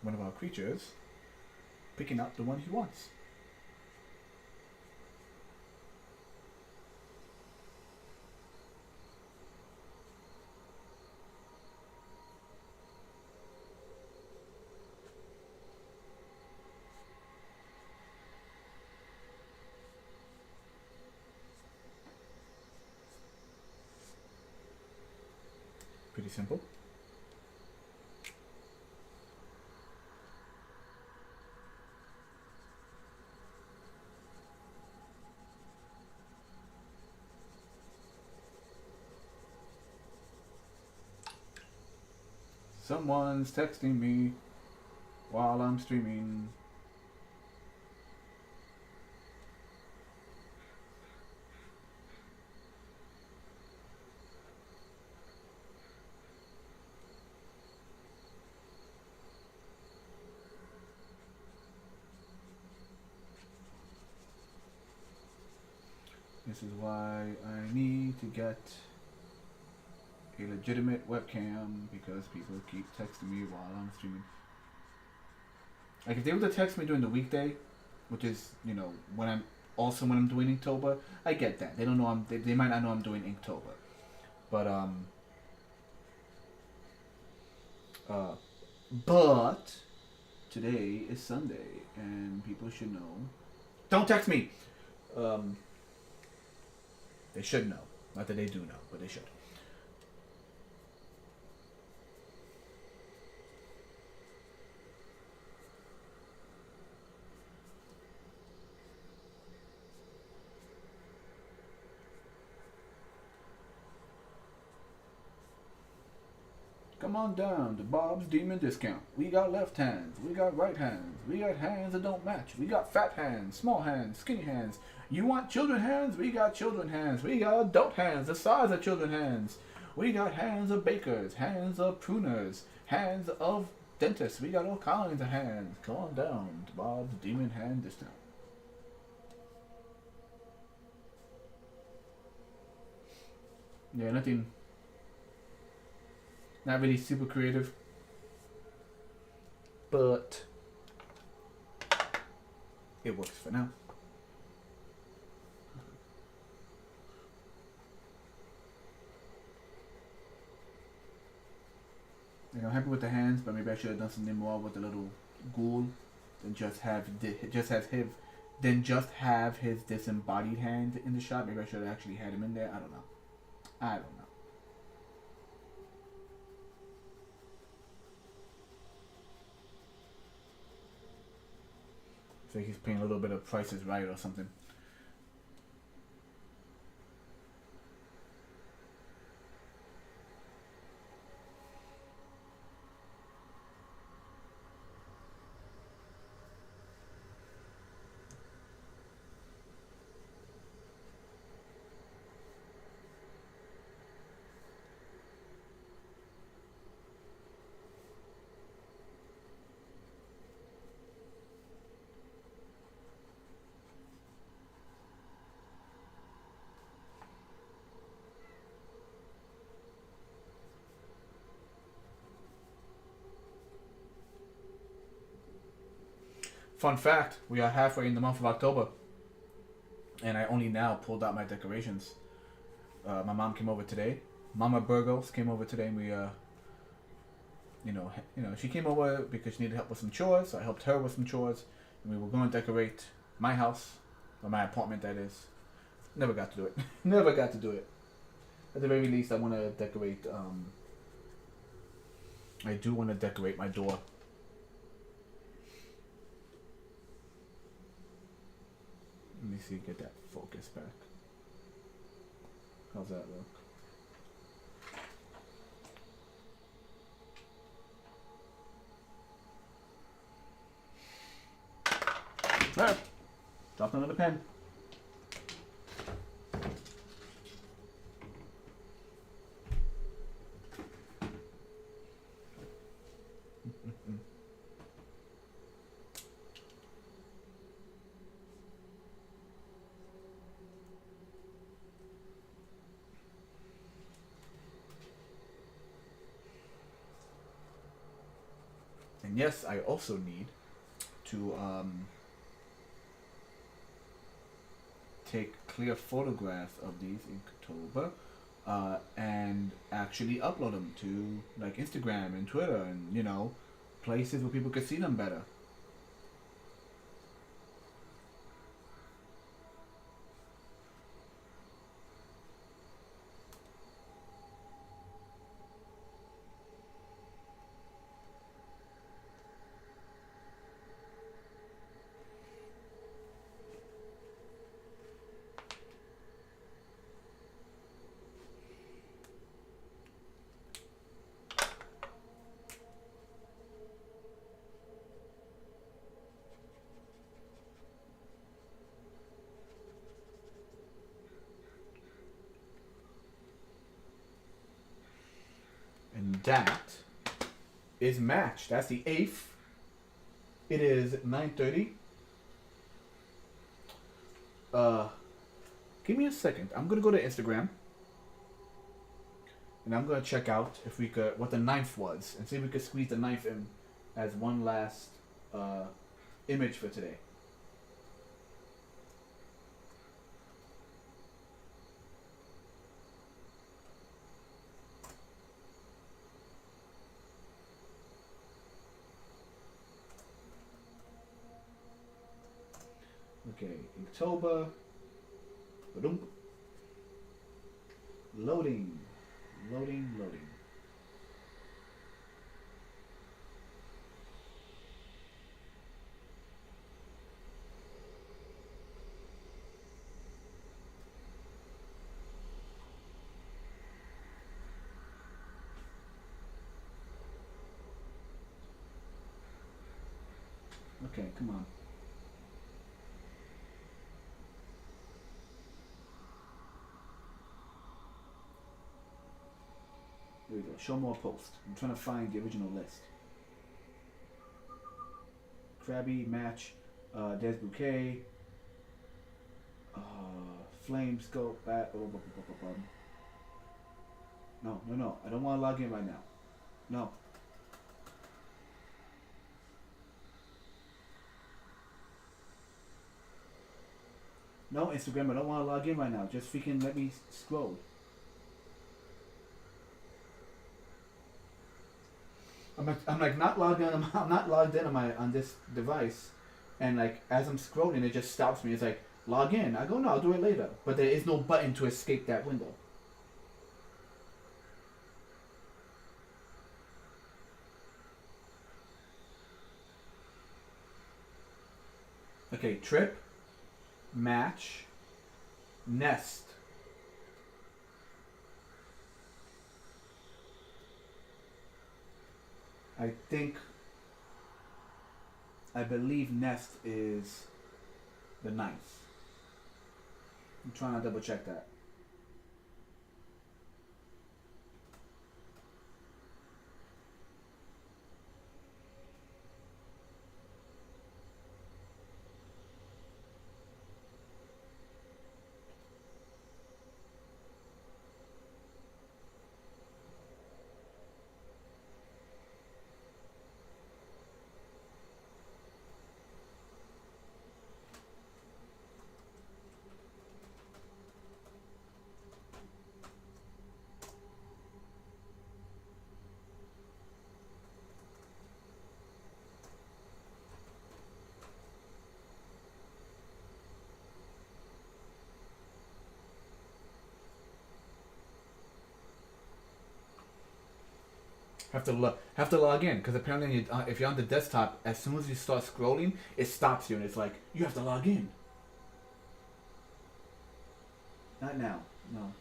one of our creatures picking up the one he wants. Pretty simple. Someone's texting me while I'm streaming. This is why I need to get a legitimate webcam, because people keep texting me while I'm streaming. Like if they were to text me during the weekday, which is, you know, when I'm doing Inktober, I get that. They don't know they might not know I'm doing Inktober. But today is Sunday and people should know. Don't text me. They should know. Not that they do know, but they should. Come on down to Bob's Demon Discount. We got left hands, we got right hands, we got hands that don't match, we got fat hands, small hands, skinny hands. You want children hands? We got children hands. We got adult hands, the size of children hands. We got hands of bakers, hands of pruners, hands of dentists. We got all kinds of hands. Come on down to Bob's Demon Hand Discount. Yeah, nothing. Not really super creative, but it works for now. You know, happy with the hands, but maybe I should have done something more with the little ghoul than just have his disembodied hand in the shot. Maybe I should have actually had him in there. I don't know. So he's paying a little bit of Price is Right or something. Fun fact, we are halfway in the month of October, and I only now pulled out my decorations. My mom came over today. Mama Burgos came over today, and we, she came over because she needed help with some chores, so I helped her with some chores, and we were going to decorate my house, or my apartment, that is. Never got to do it. Never got to do it. At the very least, I want to decorate, I do want to decorate my door. Let me see, get that focus back. How's that look? Dropped another pen. And yes, I also need to take clear photographs of these Inktober and actually upload them to like Instagram and Twitter and, you know, places where people could see them better. And that is matched. That's the 8th. It is 9:30. Give me a second. I'm gonna go to Instagram and I'm gonna check out if we could what the 9th was and see if we could squeeze the 9th in as one last image for today. Okay, Inktober. Ba-dum. Loading. Loading. Okay, come on. Here we go. Show more posts. I'm trying to find the original list. Krabby, Match, Des Bouquet, Flame, Scope, Bat. No. I don't want to log in right now. No. No, Instagram, I don't want to log in right now. Just freaking let me scroll. I'm like not logged in. I'm not logged in on this device, and like as I'm scrolling, it just stops me. It's like log in. I go no, I'll do it later. But there is no button to escape that window. Okay, trip, match, nest. I believe nest is the 9th. I'm trying to double check that. Have to log in because apparently if you're on the desktop, as soon as you start scrolling, it stops you and it's like you have to log in. Not now, no.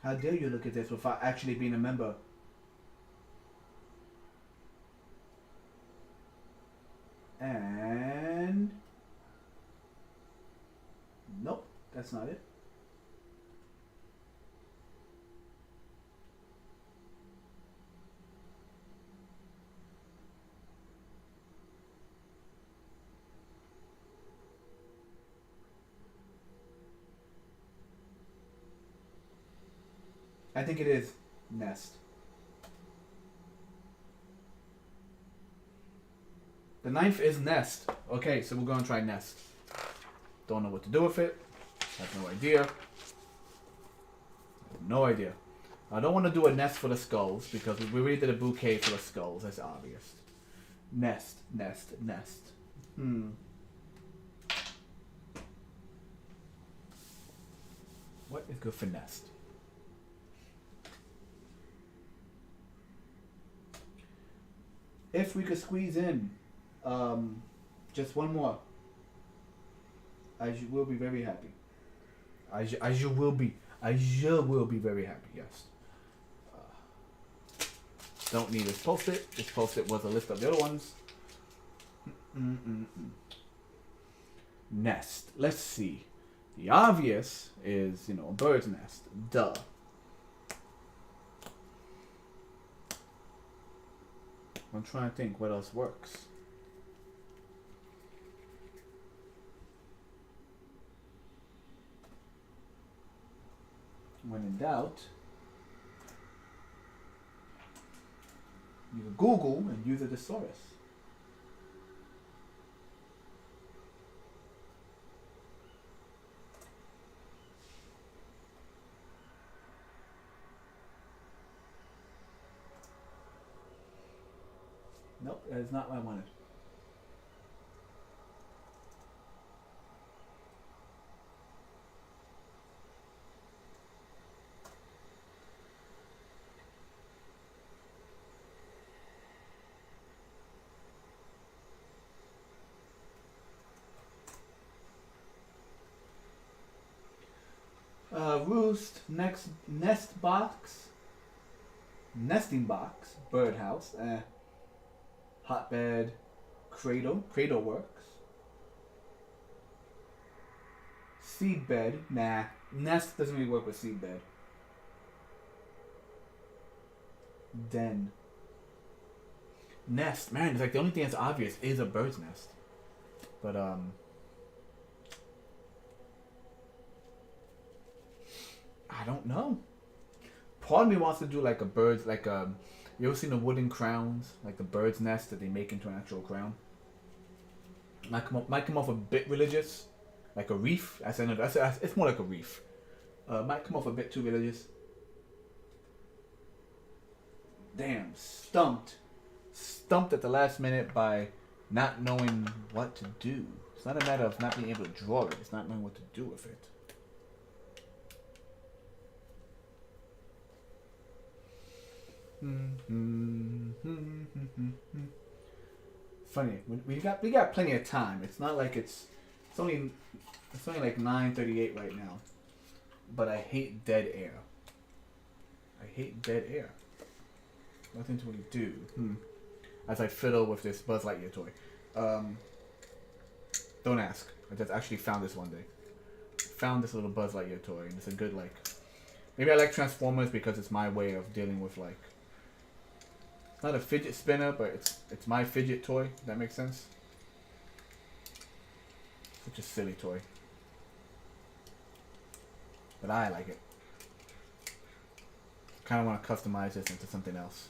How dare you look at this without actually being a member? And nope, that's not it. I think it is Nest. The 9th is Nest. Okay, so we're going to try Nest. Don't know what to do with it. Have no idea. No idea. I don't want to do a nest for the skulls because we already did a bouquet for the skulls. That's obvious. Nest, nest, nest. What is good for nest? If we could squeeze in just one more, I will be very happy. I will be very happy, yes. Don't need this post-it. This post-it was a list of the other ones. Nest. Let's see. The obvious is, a bird's nest. Duh. I'm trying to think what else works. When in doubt, you can Google and use a thesaurus. Nope, that is not what I wanted. Roost, nest box, nesting box, birdhouse, hotbed, cradle works. Seed bed, nah, nest doesn't really work with seed bed. Den. Nest, man, it's like the only thing that's obvious is a bird's nest. But I don't know. Part of me wants to do like a bird's, you ever seen the wooden crowns, like the bird's nest that they make into an actual crown? Might come off a bit religious, like a wreath. It's more like a wreath. Might come off a bit too religious. Damn, stumped at the last minute by not knowing what to do. It's not a matter of not being able to draw it. It's not knowing what to do with it. Funny, we got plenty of time. It's not like it's only like 9:38 right now. But I hate dead air. Nothing to really do. As I fiddle with this Buzz Lightyear toy. Don't ask. I just actually found this one day. Found this little Buzz Lightyear toy, and it's a good maybe I like Transformers because it's my way of dealing with it's not a fidget spinner, but it's my fidget toy. If that makes sense. Such a silly toy, but I like it. Kind of want to customize this into something else.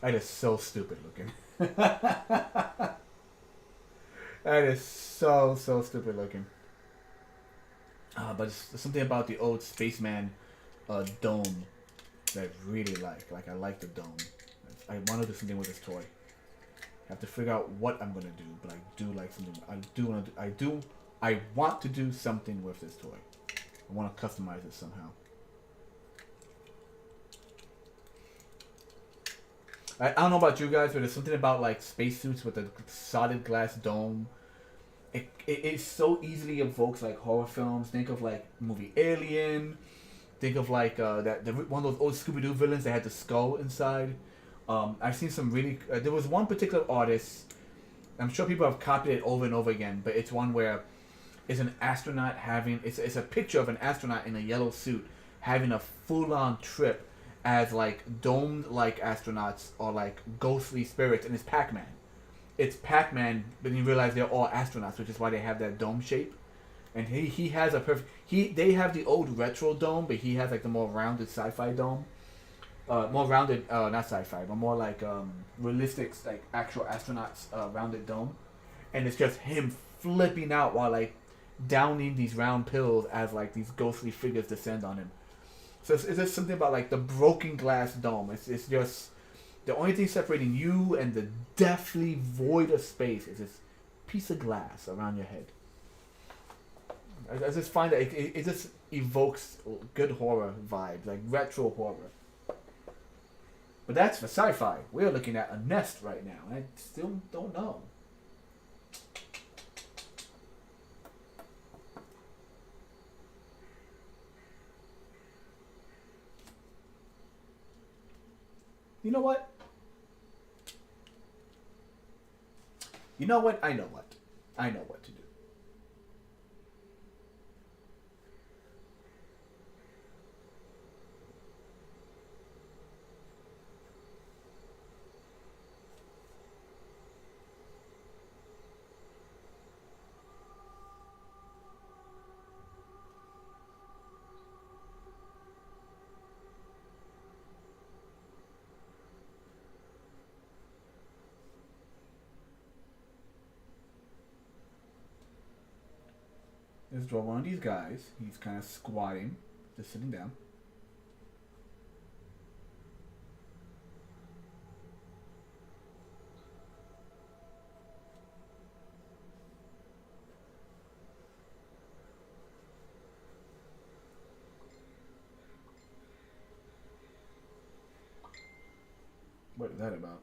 That is so stupid looking. That is so stupid looking. But it's something about the old spaceman dome that I really like. I like the dome. I want to do something with this toy. I have to figure out what I'm gonna do, but I do like something. I want to do something with this toy. I want to customize it somehow. I don't know about you guys, but there's something about spacesuits with a solid glass dome it so easily evokes like horror films. Think of like movie Alien. Think of like one of those old Scooby Doo villains that had the skull inside. I've seen some really. There was one particular artist. I'm sure people have copied it over and over again, but it's one where it's an astronaut having. It's a picture of an astronaut in a yellow suit having a full on trip as like domed like astronauts or like ghostly spirits, and it's Pac-Man. It's Pac-Man, but you realize they're all astronauts, which is why they have that dome shape. And he has a perfect. They have the old retro dome, but he has like the more rounded sci-fi dome. More rounded, not sci-fi, but more like realistic, like actual astronauts rounded dome, and it's just him flipping out while like downing these round pills as like these ghostly figures descend on him. So it's just something about like the broken glass dome. It's just the only thing separating you and the deathly void of space is this piece of glass around your head. I just find that it just evokes good horror vibes, like retro horror. But that's for sci-fi. We're looking at a nest right now. I still don't know. You know what? You know what? I know what. I know what to do. Let's draw one of these guys. He's kind of squatting, just sitting down. What is that about?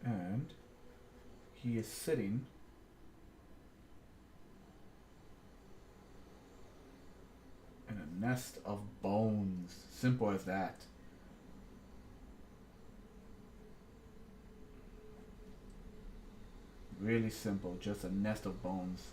And he is sitting in a nest of bones. Simple as that. Really simple, just a nest of bones.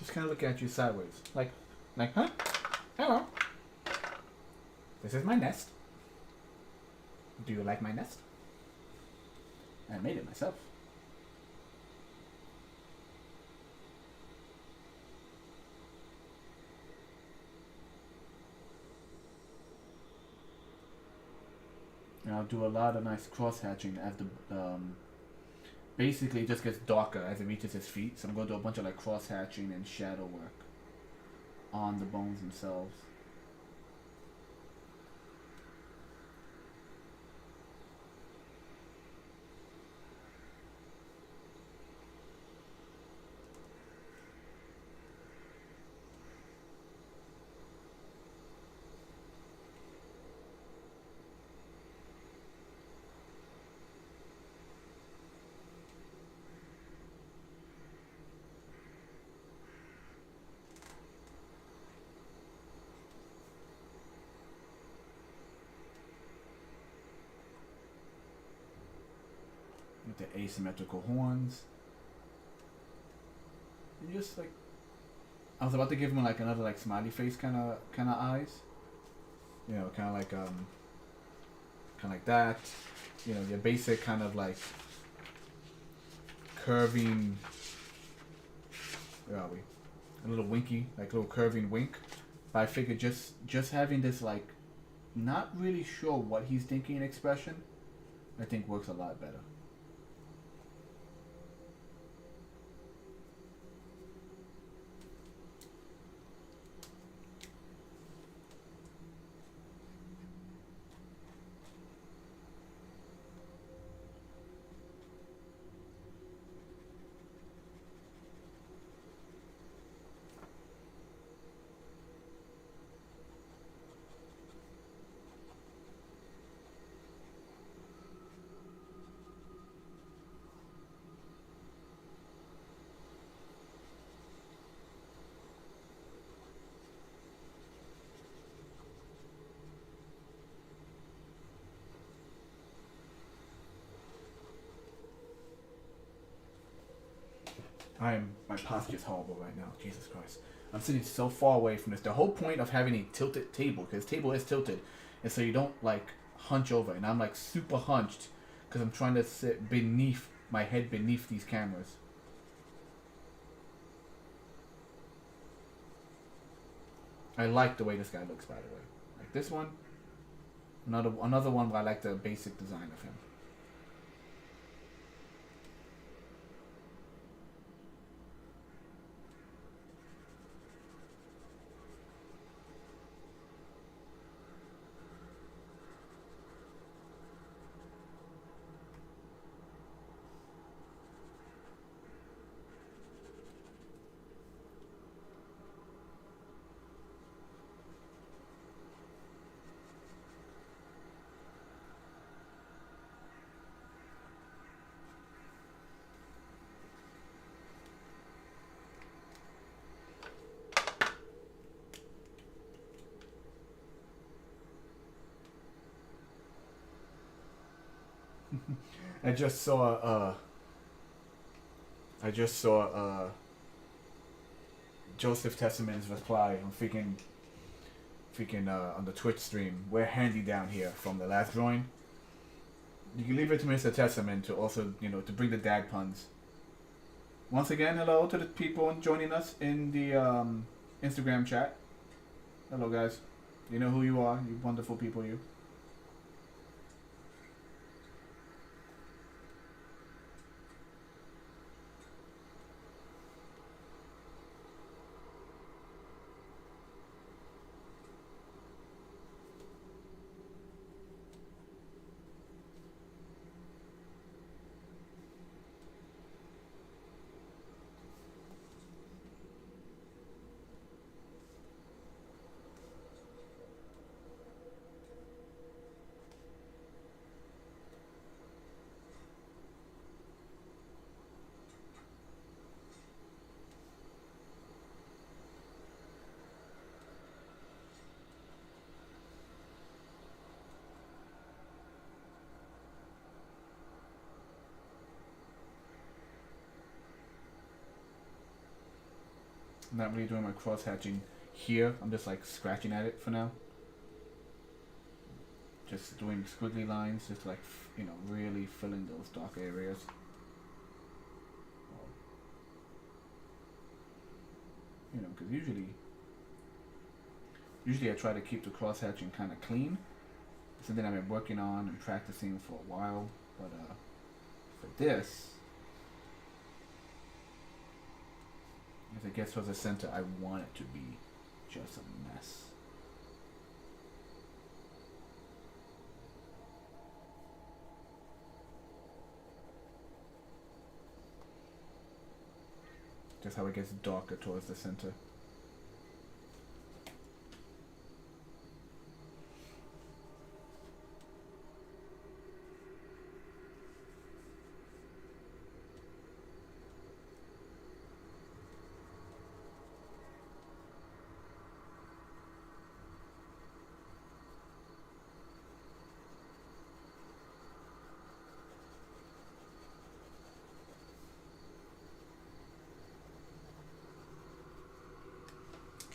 Just kind of look at you sideways, like, huh? Hello. This is my nest. Do you like my nest? I made it myself. And I'll do a lot of nice cross hatching as the basically it just gets darker as it reaches his feet. So I'm gonna do a bunch of like cross hatching and shadow work on the bones themselves. With the asymmetrical horns. And just like I was about to give him like another like smiley face kinda eyes. You know, kinda like that. You know, your basic kind of like curving, where are we? A little winky, like a little curving wink. But I figured just having this like not really sure what he's thinking expression, I think works a lot better. My posture is horrible right now. Jesus Christ. I'm sitting so far away from this. The whole point of having a tilted table, because this table is tilted, is so you don't like hunch over. And I'm like super hunched because I'm trying to sit beneath my head beneath these cameras. I like the way this guy looks, by the way. Like this one. Another one where I like the basic design of him. I just saw Joseph Tessaman's reply on freaking on the Twitch stream. We're handy down here from the last drawing. You can leave it to Mr. Tessaman to also, you know, to bring the dag puns. Once again, hello to the people joining us in the Instagram chat. Hello guys. You know who you are, you wonderful people, you. I'm not really doing my cross hatching here. I'm just like scratching at it for now. Just doing squiggly lines, just like, really filling those dark areas. Because usually I try to keep the cross hatching kind of clean. It's something I've been working on and practicing for a while. But for this, as it gets towards the center, I want it to be just a mess. Just how it gets darker towards the center.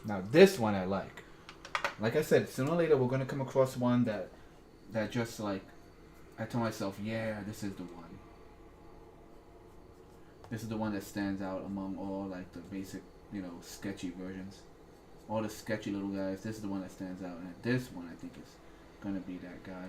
Now this one I like. Like I said, sooner or later we're gonna come across one that just like, I tell myself, yeah, this is the one. This is the one that stands out among all like the basic, sketchy versions. All the sketchy little guys, this is the one that stands out, and this one I think is gonna be that guy.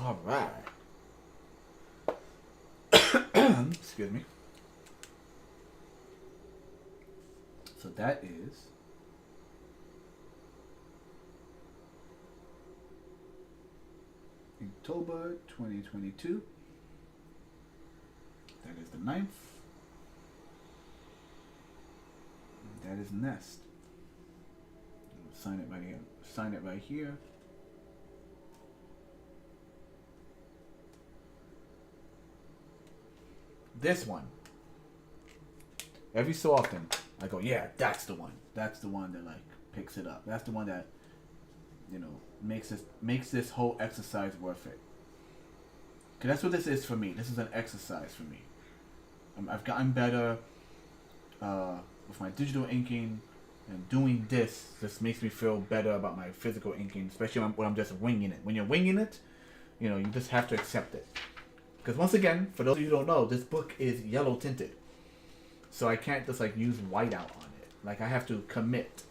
All right. Excuse me. So that is Inktober 2022. That is the 9th. That is Nest. Sign it right here. Sign it right here. This one. Every so often, I go, yeah, that's the one. That's the one that like picks it up. That's the one that, makes this whole exercise worth it. Cause that's what this is for me. This is an exercise for me. I've gotten better with my digital inking And doing this just makes me feel better about my physical inking, especially when I'm just winging it. When you're winging it, you just have to accept it. Because once again, for those of you who don't know, this book is yellow tinted. So I can't just like use whiteout on it. Like I have to commit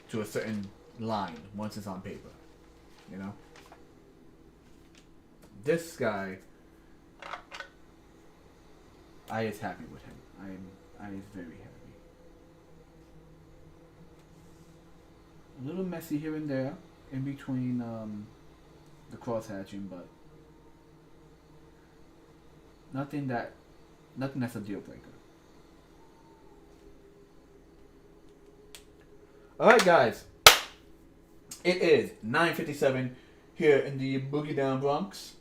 to a certain line once it's on paper. This guy, I is happy with him. I is very happy. A little messy here and there in between the cross hatching, but nothing that's a deal breaker. Alright guys, it is 9:57 here in the Boogie Down Bronx,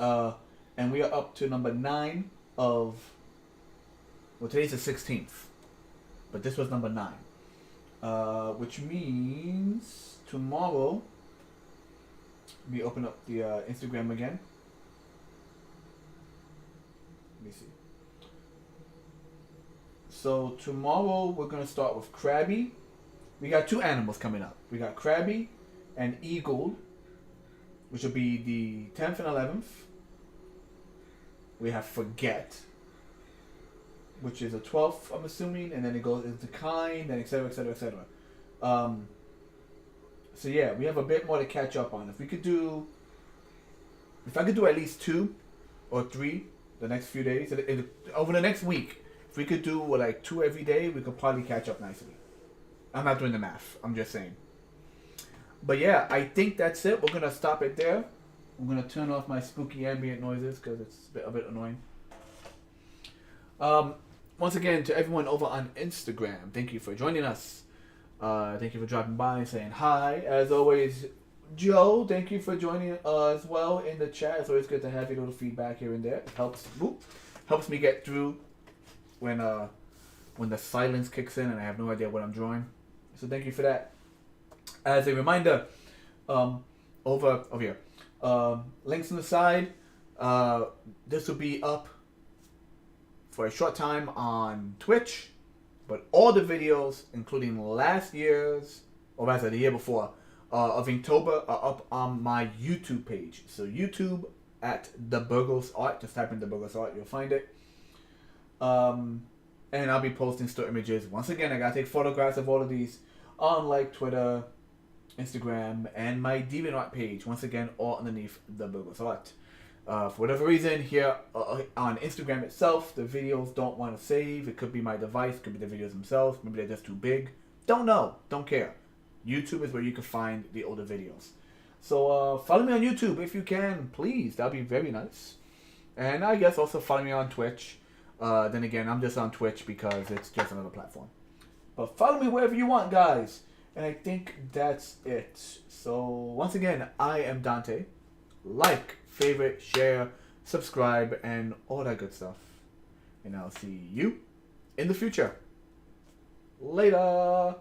and we are up to number 9 of, well, today's the 16th, but this was number 9, which means tomorrow we open up the Instagram again. Let me see. So tomorrow we're going to start with Krabby. We got 2 animals coming up. We got Krabby and Eagle, which will be the 10th and 11th. We have Forget, which is a 12th, I'm assuming, and then it goes into Kind, and etc., etc., etc. So yeah, we have a bit more to catch up on. If I could do at least 2 or 3 the next few days, over the next week, if we could do like 2 every day, we could probably catch up nicely. I'm not doing the math. I'm just saying. But yeah, I think that's it. We're going to stop it there. I'm going to turn off my spooky ambient noises because it's a bit annoying. Once again, to everyone over on Instagram, thank you for joining us. Thank you for dropping by and saying hi. As always, Joe, thank you for joining as well in the chat. It's always good to have your little feedback here and there. It helps me get through when the silence kicks in and I have no idea what I'm drawing. So thank you for that. As a reminder, over here, links on the side. This will be up for a short time on Twitch, but all the videos, including last year's, or rather the year before, of Inktober are up on my YouTube page. So YouTube at The Burgos Art. Just type in The Burgos Art, you'll find it. And I'll be posting still images. Once again, I gotta take photographs of all of these on like Twitter, Instagram, and my DeviantArt page. Once again, all underneath The Burgos Art. For whatever reason, here on Instagram itself, the videos don't want to save. It could be my device, it could be the videos themselves. Maybe they're just too big. Don't know. Don't care. YouTube is where you can find the older videos. So follow me on YouTube if you can, please. That'd be very nice. And I guess also follow me on Twitch. Then again, I'm just on Twitch because it's just another platform. But follow me wherever you want, guys. And I think that's it. So once again, I am Dante. Like, favorite, share, subscribe, and all that good stuff. And I'll see you in the future. Later.